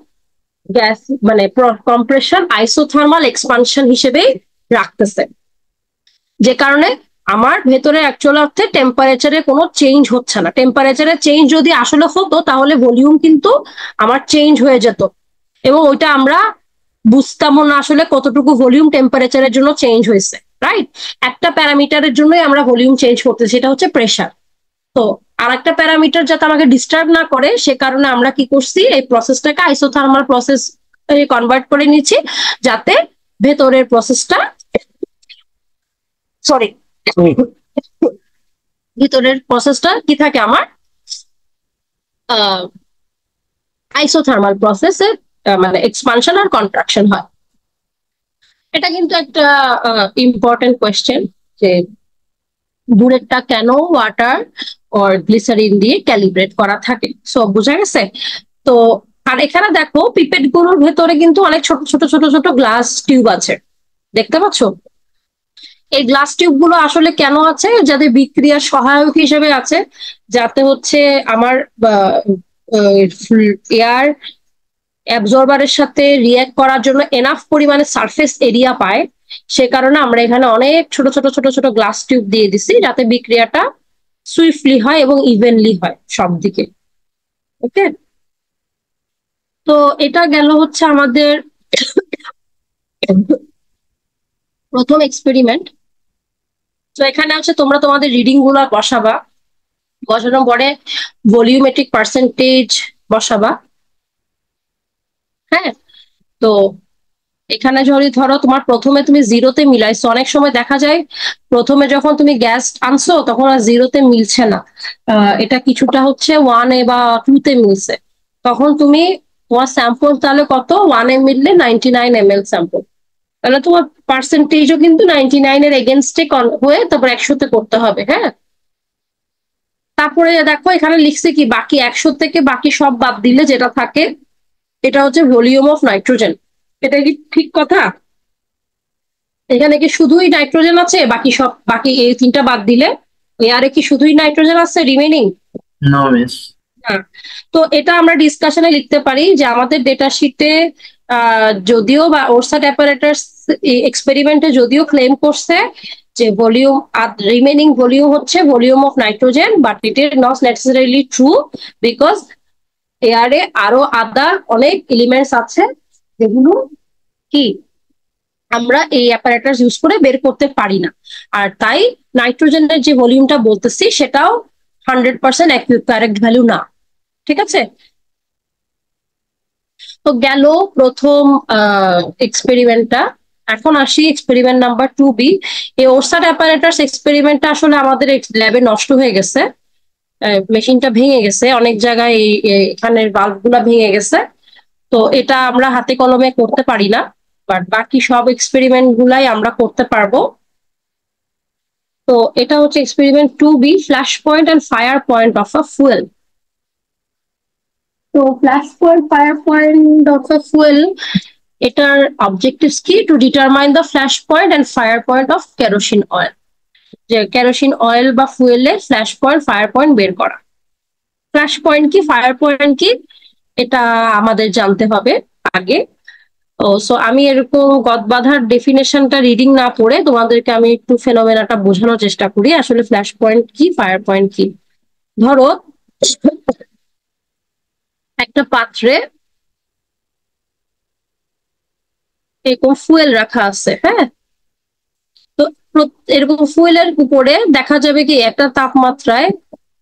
গ্যাস মানে কম্প্রেশন আইসোথার্মাল এক্সপানশন হিসেবে রাখতেছে, যে কারণে আমার ভেতরে অ্যাকচুয়াল অর্থে টেম্পারেচারে কোনো চেঞ্জ হচ্ছে না। টেম্পারেচারের চেঞ্জ যদি আসলে হতো, তাহলে ভলিউম কিন্তু আমার চেঞ্জ হয়ে যেত, এবং ওইটা আমরা বুঝতামও না আসলে কতটুকু ভলিউম টেম্পারেচারের জন্য চেঞ্জ হয়েছে, রাইট? একটা প্যারামিটারের জন্যই আমরা ভলিউম চেঞ্জ করতেছি, সেটা হচ্ছে প্রেসার। তো আর একটা প্যারামিটার যাতে আমাকে ডিস্টার্ব না করে, সে কারণে আমরা কি করছি, এই প্রসেসটাকে আইসোথার্মাল প্রসেস কনভার্ট করে নিচ্ছি, যাতে ভেতরের প্রসেসটা সরি ভিতরের প্রসেসটা কি থাকে আমার আইসোথার্মাল প্রসেসে, মানে এক্সপানশন আর কন্ট্রাকশন হয়। এটা কিন্তু একটা ইম্পর্টেন্ট কোয়েশ্চেন, যে বুলেটটা কেন ওয়াটার আর গ্লিসারিন দিয়ে ক্যালিব্রেট করা থাকে। সো বোঝা গেছে? তো আর এখানে দেখো পিপেট গুলোর ভেতরে কিন্তু অনেক ছোট ছোট ছোট ছোট গ্লাস টিউব আছে, দেখতে পাচ্ছ? এই গ্লাস টিউব গুলো আসলে কেন আছে, যাদের বিক্রিয়ার সহায়ক হিসেবে আছে, যাতে হচ্ছে আমার এয়ার অ্যাবজর্বারের সাথে রিয়াক্ট করার জন্য এনাফ পরিমাণে সারফেস এরিয়া পায়। সে কারণে আমরা এখানে অনেক ছোট ছোট ছোট ছোট গ্লাস টিউব দিয়ে দিছি, যাতে বিক্রিয়াটা সুইফটলি হয় এবং ইভেনলি হয় সব দিকে। ওকে, তো এটা গেল হচ্ছে আমাদের প্রথম এক্সপেরিমেন্ট। তো এখানে হচ্ছে তোমরা তোমাদের রিডিং গুলা বসাবা, বসানোর পরে ভলিউমেট্রিক পার্সেন্টেজ বসাবা। হ্যাঁ, তো এখানে যদি ধরো তোমার প্রথমে তুমি জিরোতে মিলাইছো, অনেক সময় দেখা যায় প্রথমে যখন তুমি গ্যাস আনছো তখন আর জিরোতে মিলছে না, এটা কিছুটা হচ্ছে ওয়ানে বা টুতে মিলছে, তখন তুমি তোমার স্যাম্পল তাহলে কত, ওয়ানে মিললে 99 ml স্যাম্পল, তাহলে তোমার পার্সেন্টেজও কিন্তু 99 এর এগেনস্টে হয়ে তারপর 100তে করতে হবে। হ্যাঁ, তারপরে দেখো এখানে লিখছে কি, বাকি 100 থেকে বাকি সব বাদ দিলে যেটা থাকে, এটা হচ্ছে ভলিউম অফ নাইট্রোজেন। এটা কি ঠিক কথা? এখানে কি শুধুই নাইট্রোজেন আছে, বাকি সব বাকি এই তিনটা বাদ দিলে এয়ারে কি শুধুই নাইট্রোজেন আছে রিমেনিং? No, miss. হ্যাঁ, তো এটা আমরা ডিসকাশনে লিখতে পারি যে আমাদের ডেটা শিটে যদিও বা ওরসাট অ্যাপারেটাস এক্সপেরিমেন্টে যদিও ক্লেম করছে যে ভলিউম রিমেনিং ভলিউম হচ্ছে volume of nitrogen, but it is not necessarily true, because এয়ারে আরো আদার অনেক এলিমেন্টস আছে যেগুলো কি আমরা এই অ্যাপারেটাস ইউজ করে বের করতে পারি না। আর তাই নাইট্রোজেনের যে ভলিউমটা বলতেছি সেটাও 100% কারেক্ট ভ্যালু না। ঠিক আছে, তো গেল প্রথম এক্সপেরিমেন্টটা। এখন আসি এক্সপেরিমেন্ট নাম্বার 2B। এই ওরসাট অ্যাপারেটাস এক্সপেরিমেন্টটা আসলে আমাদের ল্যাবে নষ্ট হয়ে গেছে, মেশিনটা ভেঙে গেছে অনেক জায়গায়, এখানের বাল্ব গুলা ভেঙে গেছে। তো এটা আমরা হাতে কলমে করতে পারি না, বাট বাকি সব এক্সপেরিমেন্ট গুলাই আমরা করতে পারবো। তো এটা হচ্ছে experiment 2B, flash point and fire point of a fuel. তো flash point fire point of a fuel, এটার অবজেক্টিভস কি? To determine the flash point and fire point of kerosene oil, যে কেরোসিন অয়েল বা ফুয়েলে ফ্ল্যাশ পয়েন্ট ফায়ার পয়েন্ট বের করা। ফ্ল্যাশ পয়েন্ট কি, ফায়ার পয়েন্ট কি, এটা আমাদের জানতে হবে আগে। ও সো আমি এরকম গদবাধার ডেফিনেশনটা রিডিং না পড়ে তোমাদেরকে আমি একটু ফেনোমেনাটা বোঝানোর চেষ্টা করি আসলে ফ্ল্যাশ পয়েন্ট কি, ফায়ার পয়েন্ট কি। ধরো একটা পাত্রে এরকম ফুয়েল রাখা আছে, হ্যাঁ। তো এরকম ফুয়েলের উপরে দেখা যাবে কি একটা তাপমাত্রায়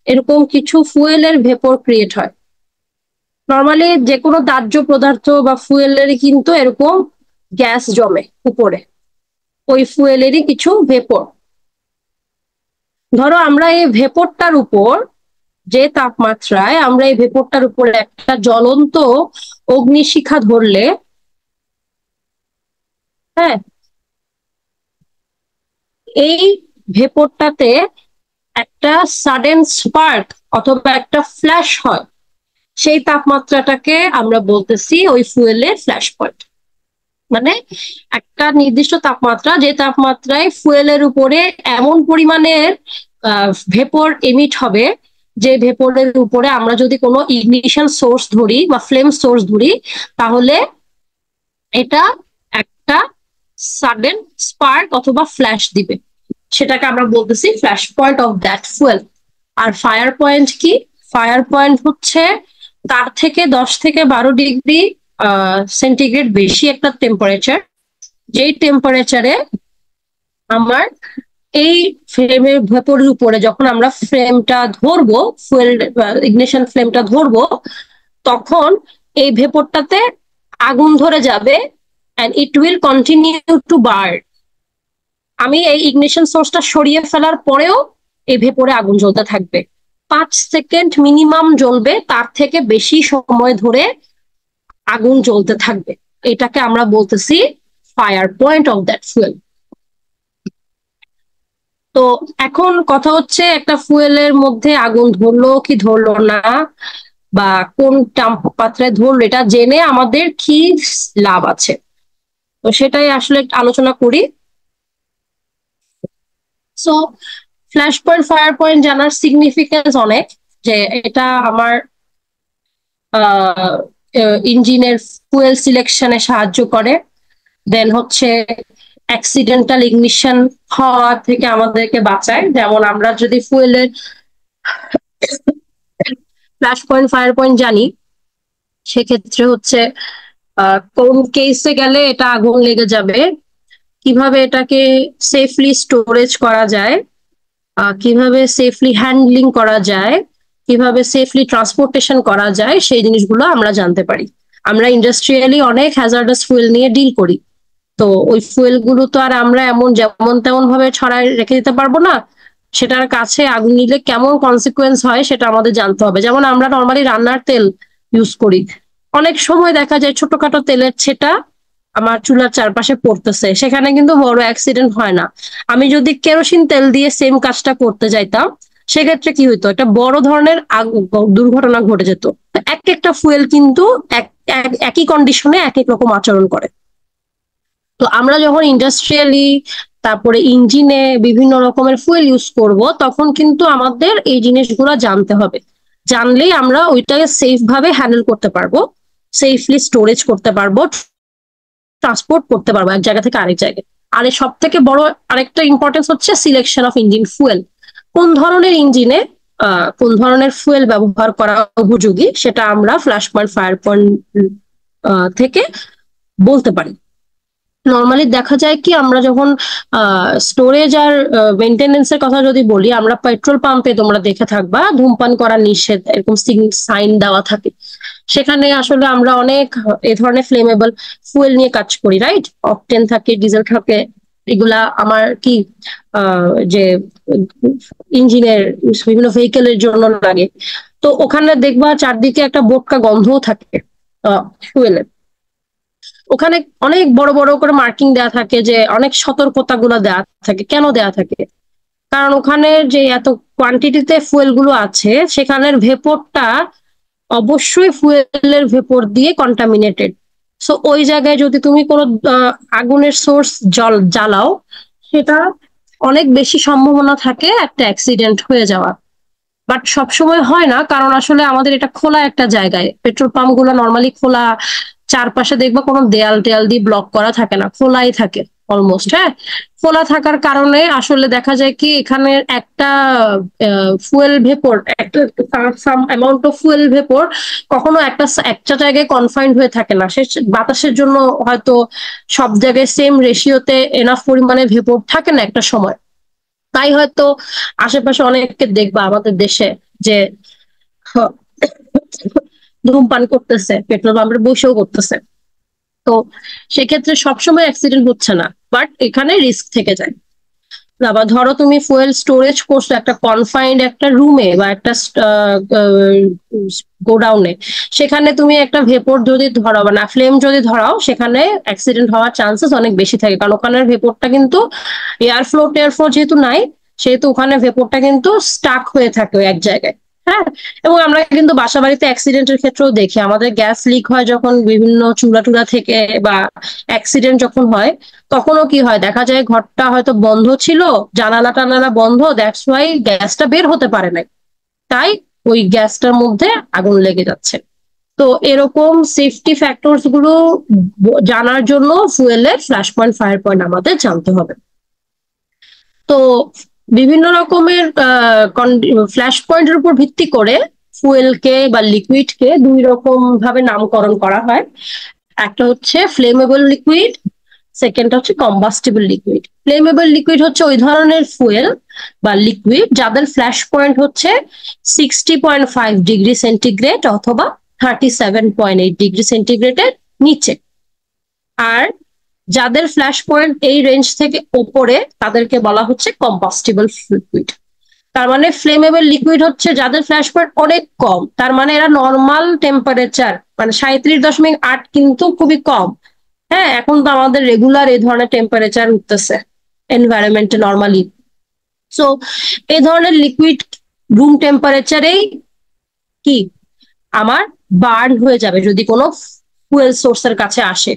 এরকম কিছু ফুয়েলের ভেপর ক্রিয়েট হয়। নর্মালি যে কোনো দাহ্য পদার্থ বা ফুয়েলের কিন্তু এরকম গ্যাস জমে উপরে, ওই ফুয়েলেরই কিছু ভেপর। ধরো আমরা এই ভেপরটার উপর, যে তাপমাত্রায় আমরা এই ভেপরটার উপর একটা জ্বলন্ত অগ্নিশিখা ধরলে, হ্যাঁ, এই ভেপরটাতে একটা সাডেন স্পার্ক অথবা একটা ফ্ল্যাশ হয়, সেই তাপমাত্রাটাকে আমরা বলতেছি ওই ফুয়েলের ফ্ল্যাশ পয়েন্ট। মানে একটা নির্দিষ্ট তাপমাত্রা, যে তাপমাত্রায় ফুয়েলের উপরে এমন পরিমাণের ভেপর এমিট হবে, যে ভেপরের উপরে আমরা যদি কোনো ইগনিশন সোর্স ধরি বা ফ্লেম সোর্স ধরি, তাহলে এটা একটা সাডেন স্পার্ক অথবা ফ্ল্যাশ দিবে, সেটাকে আমরা বলতেছি flash point of that fuel. আর ফায়ার পয়েন্ট কি? ফায়ার পয়েন্ট হচ্ছে তার থেকে 10 থেকে 12 ডিগ্রি সেন্টিগ্রেড বেশি একটা টেম্পারেচার, যেই টেম্পারেচারে আমার এই ফ্লেমের ভেপরের উপরে যখন আমরা ফ্লেমটা ধরবো, ফুয়েল ইগনিশন ফ্লেমটা ধরবো, তখন এই ভেপরটাতে আগুন ধরে যাবে and it will continue to burn. আমি এই ইগনিশন সোর্সটা সরিয়ে ফেলার পরেও এই ভেপরে আগুন জ্বলতে থাকবে, 5 সেকেন্ড মিনিমাম জ্বলবে, তার থেকে বেশি সময় ধরে আগুন জ্বলতে থাকবে। এটাকে আমরা বলতেছি fire point of that fuel. তো এখন কথা হচ্ছে একটা ফুয়েলের মধ্যে আগুন ধরলো কি ধরলো না, বা কোন তাপমাত্রায় ধরলো, এটা জেনে আমাদের কি লাভ আছে, তো সেটাই আসলে আলোচনা করি। So flash point fire point জানার সিগনিফিকেন্স অনেক, যে এটা আমার ইঞ্জিনের ফুয়েল সিলেকশনে সাহায্য করে, দেন হচ্ছে অ্যাক্সিডেন্টাল ইগনিশন হওয়া থেকে আমাদেরকে বাঁচায়। যেমন আমরা যদি ফুয়েলের ফ্ল্যাশ পয়েন্ট ফায়ার পয়েন্ট জানি, সেক্ষেত্রে হচ্ছে কোন কেসে গেলে এটা আগুন লেগে যাবে, কিভাবে এটাকে সেফলি স্টোরেজ করা যায়, কিভাবে সেফলি হ্যান্ডলিং করা যায়, কিভাবে সেফলি ট্রান্সপোর্টেশন করা যায়, সেই জিনিসগুলো আমরা জানতে পারি। আমরা ইন্ডাস্ট্রিয়ালি অনেক হ্যাজার্ডাস ফুয়েল নিয়ে ডিল করি, তো ওই ফুয়েল গুলো তো আর আমরা এমন যেমন তেমন ভাবে ছড়ায় রেখে দিতে পারবো না, সেটার কাছে আগুন নিলে কেমন কনসিকুয়েন্স হয় সেটা আমাদের জানতে হবে। যেমন আমরা নর্মালি রান্নার তেল ইউজ করি, অনেক সময় দেখা যায় ছোটখাটো তেলের ছেটা আমার চুলার চারপাশে পড়তেছে, সেখানে কিন্তু বড় অ্যাক্সিডেন্ট হয় না। আমি যদি কেরোসিন তেল দিয়ে সেম কাজটা করতে যাইতাম, সেক্ষেত্রে কি হইতো, একটা বড় ধরনের দুর্ঘটনা ঘটে যেত। এক একটা ফুয়েল কিন্তু একই কন্ডিশনে এক এক রকম আচরণ করে। তো আমরা যখন ইন্ডাস্ট্রিয়ালি তারপরে ইঞ্জিনে বিভিন্ন রকমের ফুয়েল ইউজ করব, তখন কিন্তু আমাদের এই জিনিসগুলো জানতে হবে। জানলেই আমরা ওইটাকে সেফ ভাবে হ্যান্ডেল করতে পারবো, সেফলি স্টোরেজ করতে পারবো, ট্রান্সপোর্ট করতে পারবো এক জায়গা থেকে আরেক জায়গায়। আর সব থেকে বড় আরেকটা ইম্পর্টেন্স হচ্ছে সিলেকশন অফ ইঞ্জিন ফুয়েল। কোন ধরনের ইঞ্জিনে কোন ধরনের ফুয়েল ব্যবহার করা উপযোগী, সেটা আমরা ফ্ল্যাশ পয়েন্ট ফায়ার পয়েন্ট থেকে বলতে পারি। নর্মালি দেখা যায় কি, আমরা যখন স্টোরেজ আর মেনটেনেন্স এর কথা যদি বলি, আমরা পেট্রোল পাম্পে তোমরা দেখে থাকবা ধূমপান করা নিষেধ এরকম সাইন দেওয়া থাকে। সেখানে আসলে আমরা অনেক এ ধরনের ফ্লেমেবল ফুয়েল নিয়ে কাজ করি, রাইট? অকটেন থাকে, ডিজেল থাকে, এগুলা আমার কি যে ইঞ্জিনের বিভিন্ন ভেহিকেলের জন্য লাগে। তো ওখানে দেখবা চারদিকে একটা বোটকা গন্ধও থাকে ফুয়েলের। ওখানে অনেক বড় বড় করে মার্কিং দেয়া থাকে, যে অনেক সতর্কতা গুলো দেয়া থাকে। কেন দেয়া থাকে? কারণ ওখানে যে এত কোয়ান্টিটিতে ফুয়েল গুলো আছে, সেখানের ভেপরটা অবশ্যই ফুয়েলের ভেপর দিয়ে কন্টামিনেটেড। সো ওই জায়গায় যদি তুমি কোনো আগুনের সোর্স জ্বালাও, সেটা অনেক বেশি সম্ভাবনা থাকে একটা অ্যাক্সিডেন্ট হয়ে যাওয়া। বাট সবসময় হয় না, কারণ আসলে আমাদের এটা খোলা একটা জায়গায়, পেট্রোল পাম্প গুলো নর্মালি খোলা, চারপাশে দেখবা কোনো দেয়াল টেয়াল দিয়ে ব্লক করা থাকে না, খোলাই থাকে অলমোস্ট। হ্যাঁ, খোলা থাকার কারণে আসলে দেখা যায় কি এখানে একটা ফুয়েল ভেপর, একটা some amount of fuel vapour কখনো একটা জায়গায় কনফাইন্ড হয়ে থাকে না, সে বাতাসের জন্য হয়তো সব জায়গায় সেম রেশিওতে এনাফ পরিমাণে ভেপর থাকে না একটা সময়। তাই হয়তো আশেপাশে অনেককে দেখবা আমাদের দেশে যে ধূমপান করতেছে, পেট্রোল পাম্পের বসেও করতেছে। তো সেক্ষেত্রে সবসময় অ্যাক্সিডেন্ট হচ্ছে না, বাট এখানে রিস্ক থেকে যায়। আবার ধরো তুমি ফুয়েল স্টোরেজ করছো একটা কনফাইন্ড একটা রুমে বা একটা গোডাউনে, সেখানে তুমি একটা ভেপর যদি ধরাও বা না ফ্লেম যদি ধরাও, সেখানে অ্যাক্সিডেন্ট হওয়ার চান্সেস অনেক বেশি থাকে, কারণ ওখানের ভেপরটা কিন্তু টেয়ার ফ্লো যেহেতু নাই, সেহেতু ওখানে ভেপরটা কিন্তু স্টাক হয়ে থাকে এক জায়গায়। হ্যাঁ, এবং আমরা কিন্তু বাসা বাড়িতে অ্যাক্সিডেন্টের ক্ষেত্রেও দেখি, আমাদের গ্যাস লিক হয় যখন বিভিন্ন চুলা টুলা থেকে, বা অ্যাক্সিডেন্ট যখন হয়, তখনও কি হয় দেখা যায় ঘরটা হয়তো বন্ধ ছিল, জানালা টানালা বন্ধ, দ্যাটস ওয়াই গ্যাসটা বের হতে পারে নাই, তাই ওই গ্যাসটার মধ্যে আগুন লেগে যাচ্ছে। তো এরকম সেফটি ফ্যাক্টরস গুলো জানার জন্য ফুয়েলের ফ্ল্যাশ পয়েন্ট, ফায়ার পয়েন্ট আমাদের জানতে হবে। তো বিভিন্ন রকমের ফ্ল্যাশ পয়েন্টের উপর ভিত্তি করে ফুয়েলকে বা লিকুইডকে দুই রকম ভাবে নামকরণ করা হয়। একটা হচ্ছে ফ্লেমেবল লিকুইড, সেকেন্ডটা হচ্ছে কম্বাস্টিবল লিকুইড। ফ্লেমেবল লিকুইড হচ্ছে ওই ধরনের ফুয়েল বা লিকুইড যাদের ফ্ল্যাশ পয়েন্ট হচ্ছে 60.5 ডিগ্রি সেন্টিগ্রেড অথবা 37.8 ডিগ্রি সেন্টিগ্রেডের নিচে। আর যাদের ফ্ল্যাশ পয়েন্ট এই রেঞ্জ থেকে ওপরে, তাদেরকে বলা হচ্ছে কম্বাস্টিবল লিকুইড। তার মানে ফ্লেমেবল লিকুইড হচ্ছে যাদের ফ্ল্যাশ পয়েন্ট অনেক কম, তার মানে এরা নর্মাল টেম্পারেচার, মানে 37.8 কিন্তু খুবই কম। হ্যাঁ, এখন তো আমাদের রেগুলার এই ধরনের টেম্পারেচার উঠতেছে এনভায়রনমেন্টে নর্মালি। সো এই ধরনের লিকুইড রুম টেম্পারেচারেই কি আমার বার্ন হয়ে যাবে যদি কোনো ফুয়েল সোর্সের কাছে আসে।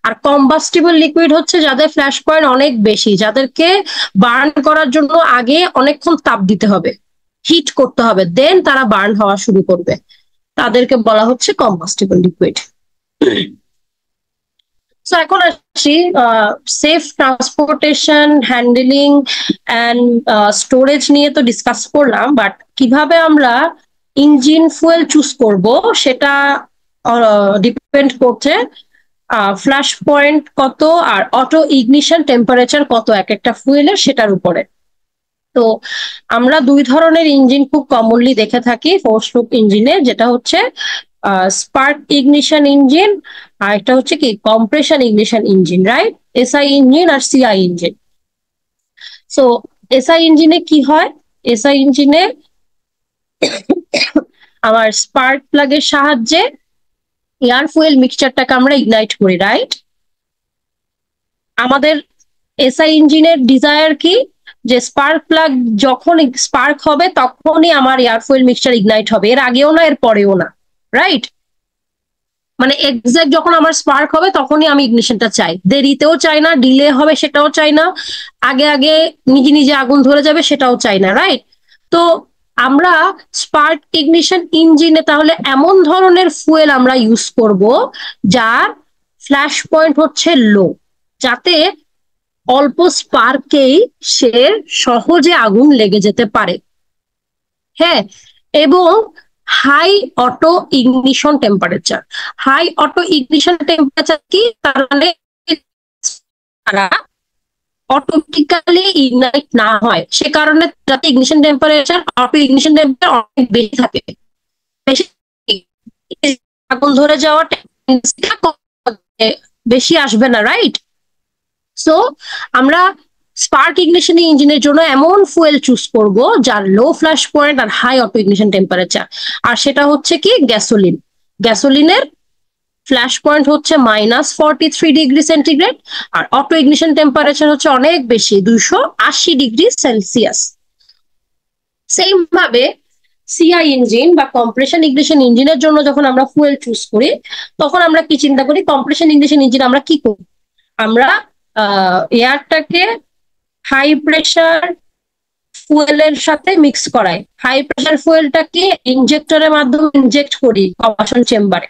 আর কম্বাস্টিবল লিকুইড হচ্ছে যাদের ফ্ল্যাশ পয়েন্ট অনেক বেশি, যাদেরকে বার্ন করার জন্য আগে অনেকক্ষণ তাপ দিতে হবে, হিট করতে হবে, দেন তারা বার্ন হওয়া শুরু করবে, তাদেরকে বলা হচ্ছে কম্বাস্টিবল লিকুইড। সো এখন আসি safe transportation, handling and storage নিয়ে তো ডিসকাস করলাম, বাট কিভাবে আমরা ইঞ্জিন ফুয়েল চুজ করব সেটা ডিপেন্ড করছে ফ্ল্যাশ পয়েন্ট কত আর অটো ইগনিশন টেম্পারেচার কত এক একটা ফুয়েলের, সেটার উপরে। তো আমরা দুই ধরনের ইঞ্জিন খুব কমনলি দেখে থাকি ফোর স্ট্রোক ইঞ্জিনে, যেটা হচ্ছে স্পার্ক ইগনিশন ইঞ্জিন, আর একটা হচ্ছে কি compression ignition engine, right? SI engine আর সিআই ইঞ্জিন। সো এসআই ইঞ্জিনে কি হয়, এসআই ইঞ্জিনে আমার স্পার্ক প্লাগের সাহায্যে এয়ার ফুয়েল মিক্সচারটাকে আমরা ইগনাইট করি, রাইট? আমাদের এসআই ইঞ্জিনের ডিজায়ার কি, যে স্পার্ক প্লাগ যখন স্পার্ক হবে তখনই আমার এয়ার ফুয়েল মিক্সচার ইগনাইট হবে, এর আগেও না এর পরেও না, রাইট? মানে এক্সাক্ট যখন আমার স্পার্ক হবে তখনই আমি ইগনিশনটা চাই, দেরিতেও চাই না, ডিলে হবে সেটাও চাই না, আগে আগে নিজে নিজে আগুন ধরে যাবে সেটাও চাই না, রাইট? তো আমরা স্পার্ক ইগনিশন ইঞ্জিনে তাহলে এমন ধরনের ফুয়েল আমরা ইউজ করব যার ফ্ল্যাশ পয়েন্ট হচ্ছে লো, যাতে অল্প স্পার্কেই সে সহজে আগুন লেগে যেতে পারে। হ্যাঁ, এবং high auto ignition temperature. High auto ignition temperature কি, তার মানে তারা অটোমেটিক্যালি ইগনাইট না হয়, সে কারণে যাতে ignition temperature, auto ignition temperature অনেক বেশি থাকে, বেশি আগুন ধরে যাওয়ার বেশি আসবে না, রাইট? সো আমরা স্পার্ক ইগনিশন ইঞ্জিনের জন্য এমন ফুয়েল চুজ করব যার লো ফ্ল্যাশ পয়েন্ট আর হাই অটো ইগনিশন টেম্পারেচার, আর সেটা হচ্ছে কি গ্যাসোলিন। গ্যাসোলিনের ফ্ল্যাশ পয়েন্ট হচ্ছে -43 ডিগ্রি সেন্টিগ্রেড, আর অটো ইগনিশন টেম্পারেচার হচ্ছে অনেক বেশি, 280 ডিগ্রি সেলসিয়াস। সেম ভাবে সিআই ইঞ্জিন বা কম্প্রেশন ইগনিশন ইঞ্জিনের জন্য যখন আমরা ফুয়েল চুজ করি, তখন আমরা কি চিন্তা করি, কম্প্রেশন ইগনিশন ইঞ্জিন আমরা কি করি, আমরা এয়ারটাকে হাই প্রেশার ফুয়েলের সাথে মিক্স করাই, হাই প্রেশার ফুয়েলটাকে ইনজেক্টরের মাধ্যমে ইনজেক্ট করি কম্বাসন চেম্বারে,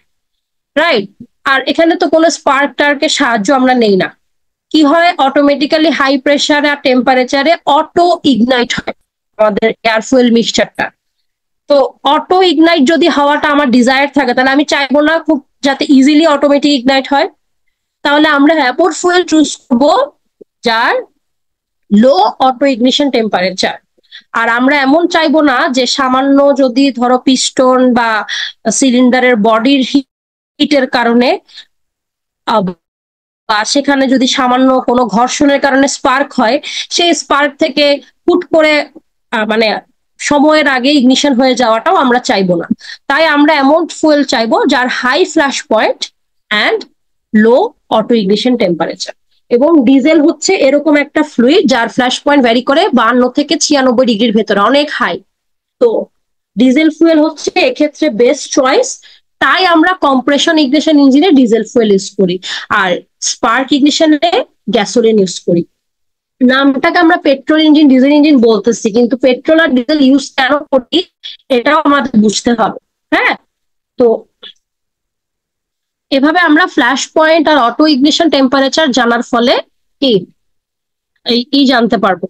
রাইট? আর এখানে তো কোনো স্পার্ক টার্কের সাহায্য আমরা নেই না। কি হয়, অটোমেটিক্যালি হাই প্রেশার আর টেম্পারেচারে অটো ইগনাইট হয় আমাদের এয়ার ফুয়েল মিক্সচারটা। তো অটো ইগনাইট যদি হওয়াটা আমার ডিজায়ার থাকে, তাহলে আমি চাইবো না খুব যাতে ইজিলি অটোমেটিক ইগনাইট হয়, তাহলে আমরা এমন ফুয়েল চুজ করবো যার লো অটো ইগনিশন টেম্পারেচার। আর আমরা এমন চাইবো না যে সামান্য যদি ধরো পিস্টন বা সিলিন্ডারের বডির হিটের কারণে বা সেখানে যদি সামান্য কোনো ঘর্ষণের কারণে স্পার্ক হয়, সেই স্পার্ক থেকে হুট করে মানে সময়ের আগে ইগনিশন হয়ে যাওয়াটাও আমরা চাইবো না। তাই আমরা এমন ফুয়েল চাইবো যার high flash point and low auto ignition temperature. এবং ডিজেল হচ্ছে এরকম একটা ফ্লুইড যার ফ্ল্যাশ পয়েন্ট ভ্যারি করে 52 থেকে 96 ডিগ্রির ভেতরে, অনেক হাই। তো ডিজেল ফুয়েল হচ্ছে এক্ষেত্রে বেস্ট চয়েস। তাই আমরা কম্প্রেশন ইগনিশন ইঞ্জিনে ডিজেল ফুয়েল ইউজ করি, আর স্পার্ক ইগনিশনে গ্যাসোলিন ইউজ করি। নামটাকে আমরা পেট্রোল ইঞ্জিন ডিজেল ইঞ্জিন বলতেছি, কিন্তু পেট্রোল আর ডিজেল ইউজ কেন করি এটাও আমাদের বুঝতে হবে। হ্যাঁ, তো এভাবে আমরা ফ্ল্যাশ পয়েন্ট আর অটো ইগনিশন টেম্পারেচার জানার ফলে কি এই জানতে পারবো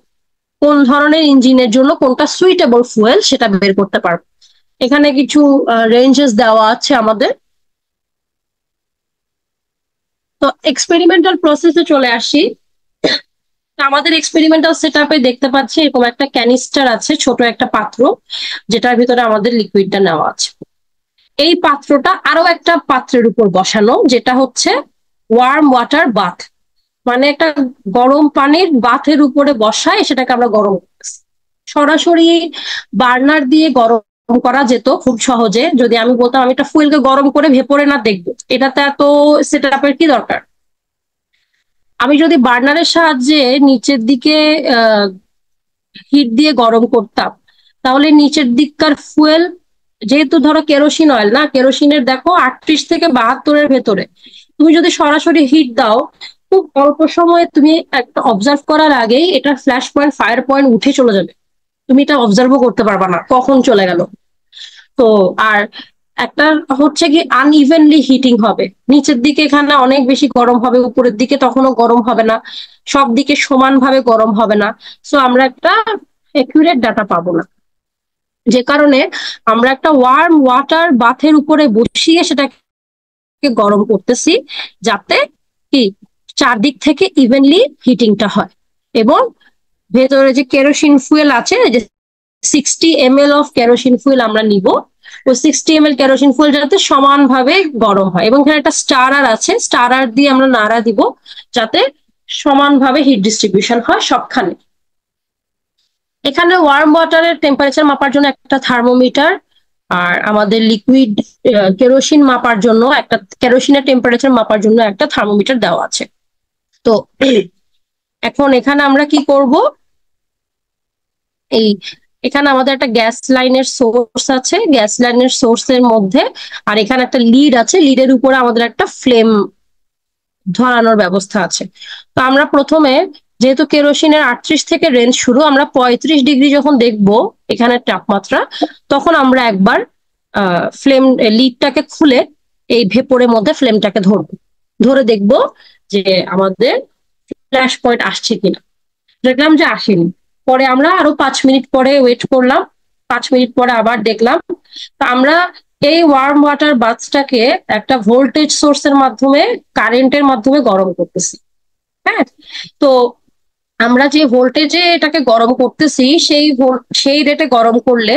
কোন ধরনের ইঞ্জিনের জন্য কোনটা সুইটেবল ফুয়েল সেটা বের করতে পারবো। এখানে কিছু রেঞ্জেস দেওয়া আছে আমাদের। তো এক্সপেরিমেন্টাল প্রসেসে চলে আসি। আমাদের এক্সপেরিমেন্টাল সেটআপে দেখতে পাচ্ছি এরকম একটা ক্যানিস্টার আছে, ছোট একটা পাত্র, যেটার ভিতরে আমাদের লিকুইডটা নেওয়া আছে। এই পাত্রটা আরো একটা পাত্রের উপর বসানো, যেটা হচ্ছে ওয়ার্ম ওয়াটার বাথ, মানে একটা গরম পানির বাথের উপরে বসায় সেটাকে আমরা গরম করতেছি। সরাসরি বার্নার দিয়ে গরম করা যেত খুব সহজে, যদি আমি বলতাম আমি একটা ফুয়েলকে গরম করে ভেপরে না দেখবো, এটাতে এত সেটআপের কি দরকার। আমি যদি বার্নারের সাহায্যে নিচের দিকে হিট দিয়ে গরম করতাম, তাহলে নিচের দিককার ফুয়েল, যেহেতু ধরো কেরোসিন অয়েল না, কেরোসিনের দেখো 38 থেকে 72-এর ভেতরে, তুমি যদি সরাসরি হিট দাও খুব অল্প সময়ে তুমি একটা অবজার্ভ করার আগেই এটা ফ্ল্যাশ পয়েন্ট ফায়ার পয়েন্ট উঠে চলে যাবে, তুমি এটা অবজার্ভও করতে পারবা না কখন চলে গেল। তো আর একটা হচ্ছে কি আনইভেনলি হিটিং হবে, নিচের দিকে এখানে অনেক বেশি গরম হবে, উপরের দিকে তখনও গরম হবে না, সব দিকে সমানভাবে গরম হবে না। সো আমরা একটা একুরেট ডাটা পাবো না, যে কারণে আমরা একটা ওয়ার্ম ওয়াটার বাথের উপরে বসিয়ে সেটাকে গরম করতেছি, যাতে কি চারদিক থেকে ইভেনলি হিটিংটা হয়। এবং ভেতরে যে কেরোসিন ফুয়েল আছে, যে 60 ml অফ কেরোসিন ফুয়েল আমরা নিব, ওই 60 ml কেরোসিন ফুয়েল যাতে সমানভাবে গরম হয়। এবং এখানে একটা স্টারার আছে, স্টারার দিয়ে আমরা নাড়া দিব যাতে সমানভাবে হিট ডিস্ট্রিবিউশন হয় সবখানে। এখানে ওয়ার্ম ওয়াটারের টেম্পারেচার মাপার জন্য একটা থার্মোমিটার, আর আমাদের লিকুইড কেরোসিন মাপার জন্য একটা, কেরোসিনের টেম্পারেচার মাপার জন্য একটা থার্মোমিটার দেওয়া আছে। তো এখন এখানে আমরা কি করব, এই এখানে আমাদের একটা গ্যাস লাইনের সোর্স আছে, গ্যাস লাইনের সোর্সের মধ্যে আর এখানে একটা লিড আছে, লিডের উপরে আমাদের একটা ফ্লেম ধরানোর ব্যবস্থা আছে। তো আমরা প্রথমে, যেহেতু কেরোসিনের 38 থেকে রেঞ্জ শুরু, আমরা 35 ডিগ্রি যখন দেখব এখানে তাপমাত্রা, তখন আমরা একবার ফ্লেম লিডটাকে খুলে এই ভেপরের মধ্যে ফ্লেমটাকে ধরবো, ধরে দেখব যে আমাদের ফ্ল্যাশ পয়েন্ট আসছে কিনা। দেখলাম যে আসেনি, পরে আমরা আরো 5 মিনিট পরে ওয়েট করলাম, 5 মিনিট পরে আবার দেখলাম। তা আমরা এই ওয়ার্ম ওয়াটার বাথটাকে একটা ভোল্টেজ সোর্সের মাধ্যমে, কারেন্টের মাধ্যমে গরম করতেছি। হ্যাঁ, তো আমরা যে ভোল্টেজে এটাকে গরম করতেছি সেই রেটে গরম করলে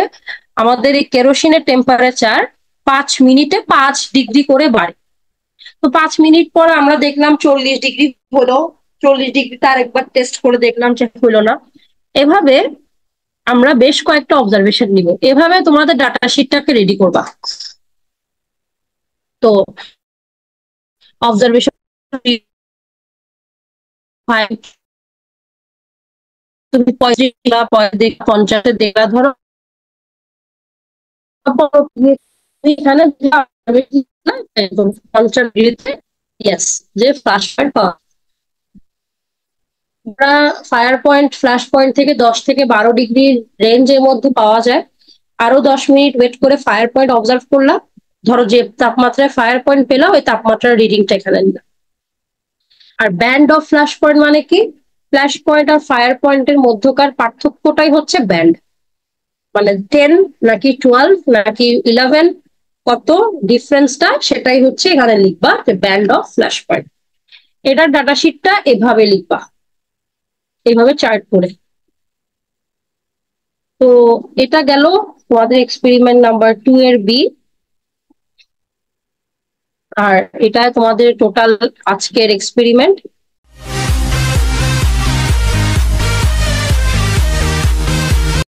আমাদের এই কেরোসিনের টেম্পারেচার 5 মিনিটে 5 ডিগ্রি করে বাড়ে। তো 5 মিনিট পর আমরা দেখলাম 40 ডিগ্রি হলো, 40 ডিগ্রিতে আরেকবার টেস্ট করে দেখলাম যে হলো না। এভাবে আমরা বেশ কয়েকটা অবজারভেশন নিব, এভাবে তোমাদের ডাটা শিটটাকে রেডি করবা। তো অবজারভেশন তুমি 35 বা 50 দেখলা, ধরো এখানে ইয়েস যে ফ্ল্যাশ পয়েন্ট পাওয়া, আমরা ফায়ার পয়েন্ট ফ্ল্যাশ পয়েন্ট থেকে 10 থেকে 12 ডিগ্রি রেঞ্জের মধ্যে পাওয়া যায়। আরো 10 মিনিট ওয়েট করে ফায়ার পয়েন্ট অবজার্ভ করলাম, ধরো যে তাপমাত্রায় ফায়ার পয়েন্ট পেলাম ওই তাপমাত্রার রিডিংটা এখানে নিলাম। আর ব্যান্ড অফ ফ্ল্যাশ পয়েন্ট মানে কি, ফ্ল্যাশ পয়েন্ট আর ফায়ার পয়েন্টের মধ্যকার পার্থক্যটাই হচ্ছে ব্যান্ড, মানে 10 নাকি 12 নাকি 11 কত ডিফারেন্সটা সেটাই হচ্ছে এখানে লিখবা যে ব্যান্ড অফ ফ্ল্যাশ পয়েন্ট। এটার ডাটা শিটটা এভাবে লিখবা, এইভাবে চার্ট করে। তো এটা গেল তোমাদের এক্সপেরিমেন্ট নাম্বার 2 এর বি। আর এটা তোমাদের টোটাল আজকের এক্সপেরিমেন্ট।